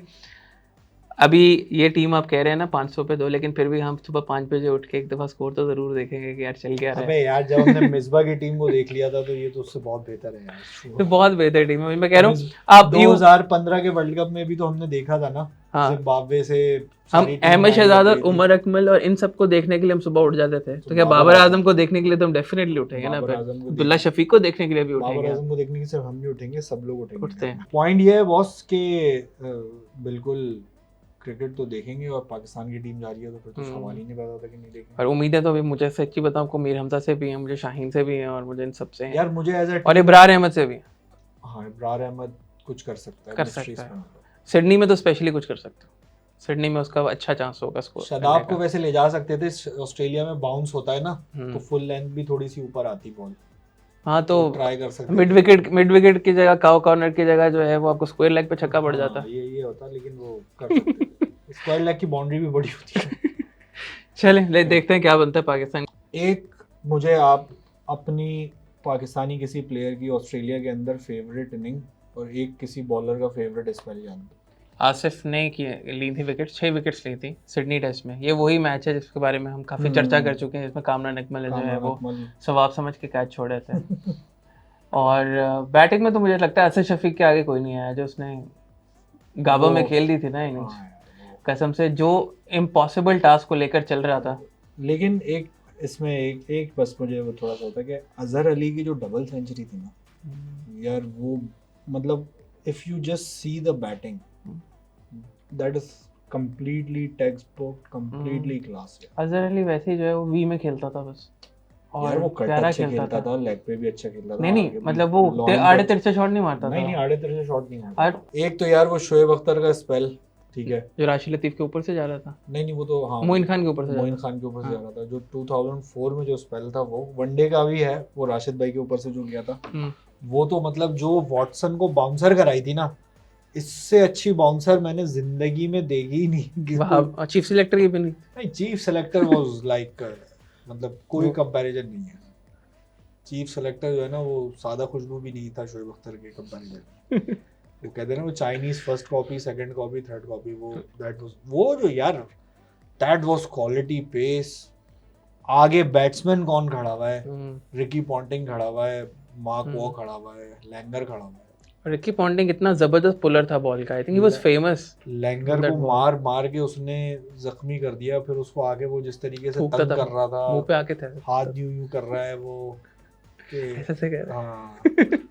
अभी ये टीम आप कह रहे हैं ना 500 पे 2, लेकिन फिर भी हम सुबह 5 बजे उठ के एक दफ़ा स्कोर तो ज़रूर देखेंगे कि यार चल क्या रहा है। अबे यार जब हमने मिसबा की टीम को देख लिया था तो ये तो उससे बहुत बेहतर है यार। तो बहुत बेहतर टीम है, मैं कह रहा हूँ। आप 2015 के वर्ल्ड कप में भी तो हमने देखा था ना, हाँ, जिम्बाब्वे से हम सारी team Ahmed line Shahzad up और गई थी। उमर अकमल और इन सबको देखने के लिए हम सुबह उठ जाते थे, तो क्या बाबर बाबर आजम आजम को देखने के लिए तो हम डेफिनेटली उठेंगे ना। बाबर फिर आजम को अब्दुल्ला शफीक को देखने के लिए भी बाबर उठेंगे। आजम को देखने की सिर्फ हम नहीं उठेंगे, सब लोग उठते उठेंगे। हैं। पॉइंट ये है बॉस के बिल्कुल क्रिकेट तो देखेंगे, और पाकिस्तान की टीम जा रही है तो फिर तो सवाल ही नहीं पैदा होता कि नहीं देखेंगे। और उम्मीदें तो अभी मुझे सच्ची बताऊं को मीर हमजा से भी हैं, मुझे शाहीन से भी हैं, और मुझे इन सब से हैं यार मुझे एज ए और इब्रार अहमद से भी हैं। हाँ, इब्रार अहमद कुछ कर सकता है, कर mysteries सकता है। में मतलब। सिडनी में तो स्पेशली कुछ कर सकते हो, सिडनी में उसका अच्छा चांस होगा स्कोर। शादाब को वैसे ले जा सकते थे, ऑस्ट्रेलिया में बाउंस होता है ना हम्म। तो फुल लेंथ भी थोड़ी सी ऊपर आती बॉल, हाँ तो ट्राई कर सकते मिड विकेट की जगह काउ कॉर्नर की जगह जो है वो आपको स्क्वायर लेग पे छक्का पड़ जाता। ये होता, लेकिन वो कर सकते स्क्वायर लेग की बाउंड्री भी बड़ी होती है। चले ले देखते हैं क्या बनता है पाकिस्तान। एक मुझे आप अपनी पाकिस्तानी किसी प्लेयर की ऑस्ट्रेलिया के अंदर फेवरेट इनिंग और एक किसी बॉलर का फेवरेट स्पेल जान दो। आसिफ ने ली थी विकेट, 6 विकेट्स ली थी सिडनी टेस्ट में। ये वही मैच है जिसके बारे में हम काफ़ी चर्चा कर चुके हैं, जिसमें कामरान अकमल जो है वो सवाब समझ के कैच छोड़े थे। और बैटिंग में तो मुझे लगता है असद शफीक के आगे कोई नहीं आया, जो उसने गाबा में खेल दी थी ना इनिंग्स, कसम से जो इम्पॉसिबल टास्क को लेकर चल रहा था। लेकिन एक इसमें एक बस मुझे वो थोड़ा सा होता है कि अजहर अली की जो डबल सेंचुरी थी ना यार, वो मतलब if you just see the batting that is completely text book, completely class. Azhar Ali वैसे ही जो है वो वी में खेलता था बस, यार वो कट प्यारा अच्छे खेलता था, लेग पे भी अच्छा खेलता था। नहीं मतलब वो आड़े तिरछे शॉट नहीं मारता था। नहीं आड़े तिरछे शॉट नहीं मारता। एक तो यार वो शोएब अख्तर का स्पेल, ठीक है, जो राशिद लतीफ के ऊपर से जा रहा था। नहीं वो तो हाँ मोइन खान के ऊपर से, मोइन खान के ऊपर से जा रहा था। जो 2004 में जो स्पेल था वो वनडे का भी है, वो राशिद भाई के ऊपर से जो गया था वो तो मतलब जो वॉटसन को बाउंसर कराई थी ना, इससे अच्छी बाउंसर मैंने जिंदगी में देखी ही नहीं। चीफ सिलेक्टर की भी नहीं, चीफ सिलेक्टर वाज लाइक मतलब कोई कंपैरिजन नहीं है। चीफ सेलेक्टर जो है ना वो सादा खुशबू भी नहीं था शोएब अख्तर के कंपैरिजन। वो कहते हैं ना वो Chinese first copy, second copy, third copy, वो जो यार दैट वाज क्वालिटी पेस। आगे बैट्समैन कौन खड़ा हुआ है? रिकी पॉन्टिंग खड़ा हुआ है, मार्क वॉ खड़ा हुआ है, लैंगर खड़ा हुआ है। रिकी पॉन्टिंग इतना जबरदस्त पुलर था बॉल का, I think he was famous. Langer को मार के उसने जख्मी कर दिया, फिर उसको आगे वो जिस तरीके से तंग कर रहा था, मुंह पे आके था, हाथ यूं कर रहा है वो ऐसे कह रहा है।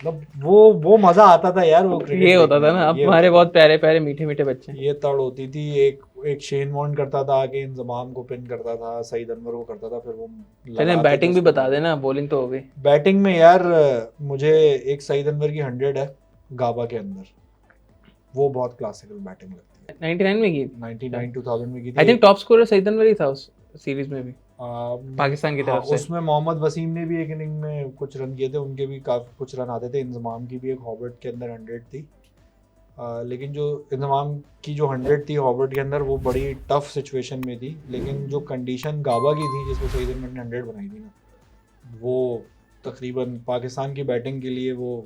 मतलब वो मजा आता था यार। वो ये होता था ना, अब हमारे बहुत प्यारे प्यारे मीठे मीठे बच्चे। ये तड़ होती थी। एक शेन वॉर्न करता था आके, इंजमाम को पिन करता था, सईद अनवर को करता था, फिर वो चलें बैटिंग भी बता देना, बॉलिंग तो हो गई। बैटिंग में यार मुझे एक सईद अनवर की 100 है गाबा के अंदर, वो बहुत क्लासिकल बैटिंग लगती है। 99 में की, 99 2000 में की थी। I think top scorer Saeed Anwar ही था उस सीरीज में भी पाकिस्तान की तरफ से। उसमें मोहम्मद वसीम ने भी एक इनिंग में कुछ रन किए थे, उनके भी काफी कुछ रन आते थे। इंजमाम की भी एक हॉबर्ट के अंदर 100 थी, लेकिन जो इंजमाम की जो 100 थी हॉबर्ट के अंदर वो बड़ी टफ सिचुएशन में थी, लेकिन जो कंडीशन गाबा की थी जिसमें सईद अनवर ने 100 बनाई थी ना, वो तकरीबन पाकिस्तान की बैटिंग के लिए वो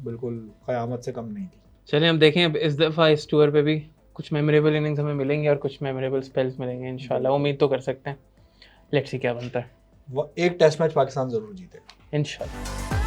बिल्कुल क़यामत से कम नहीं थी। चलिए हम देखें अब इस दफ़ा इस टूर पे भी कुछ मेमोरेबल इनिंग्स हमें मिलेंगे और कुछ मेमोरेबल स्पेल्स मिलेंगे इंशाल्लाह, उम्मीद तो कर सकते हैं। लेट्स सी क्या बनता है वो एक टेस्ट मैच पाकिस्तान जरूर जीतेगा। इंशाल्लाह।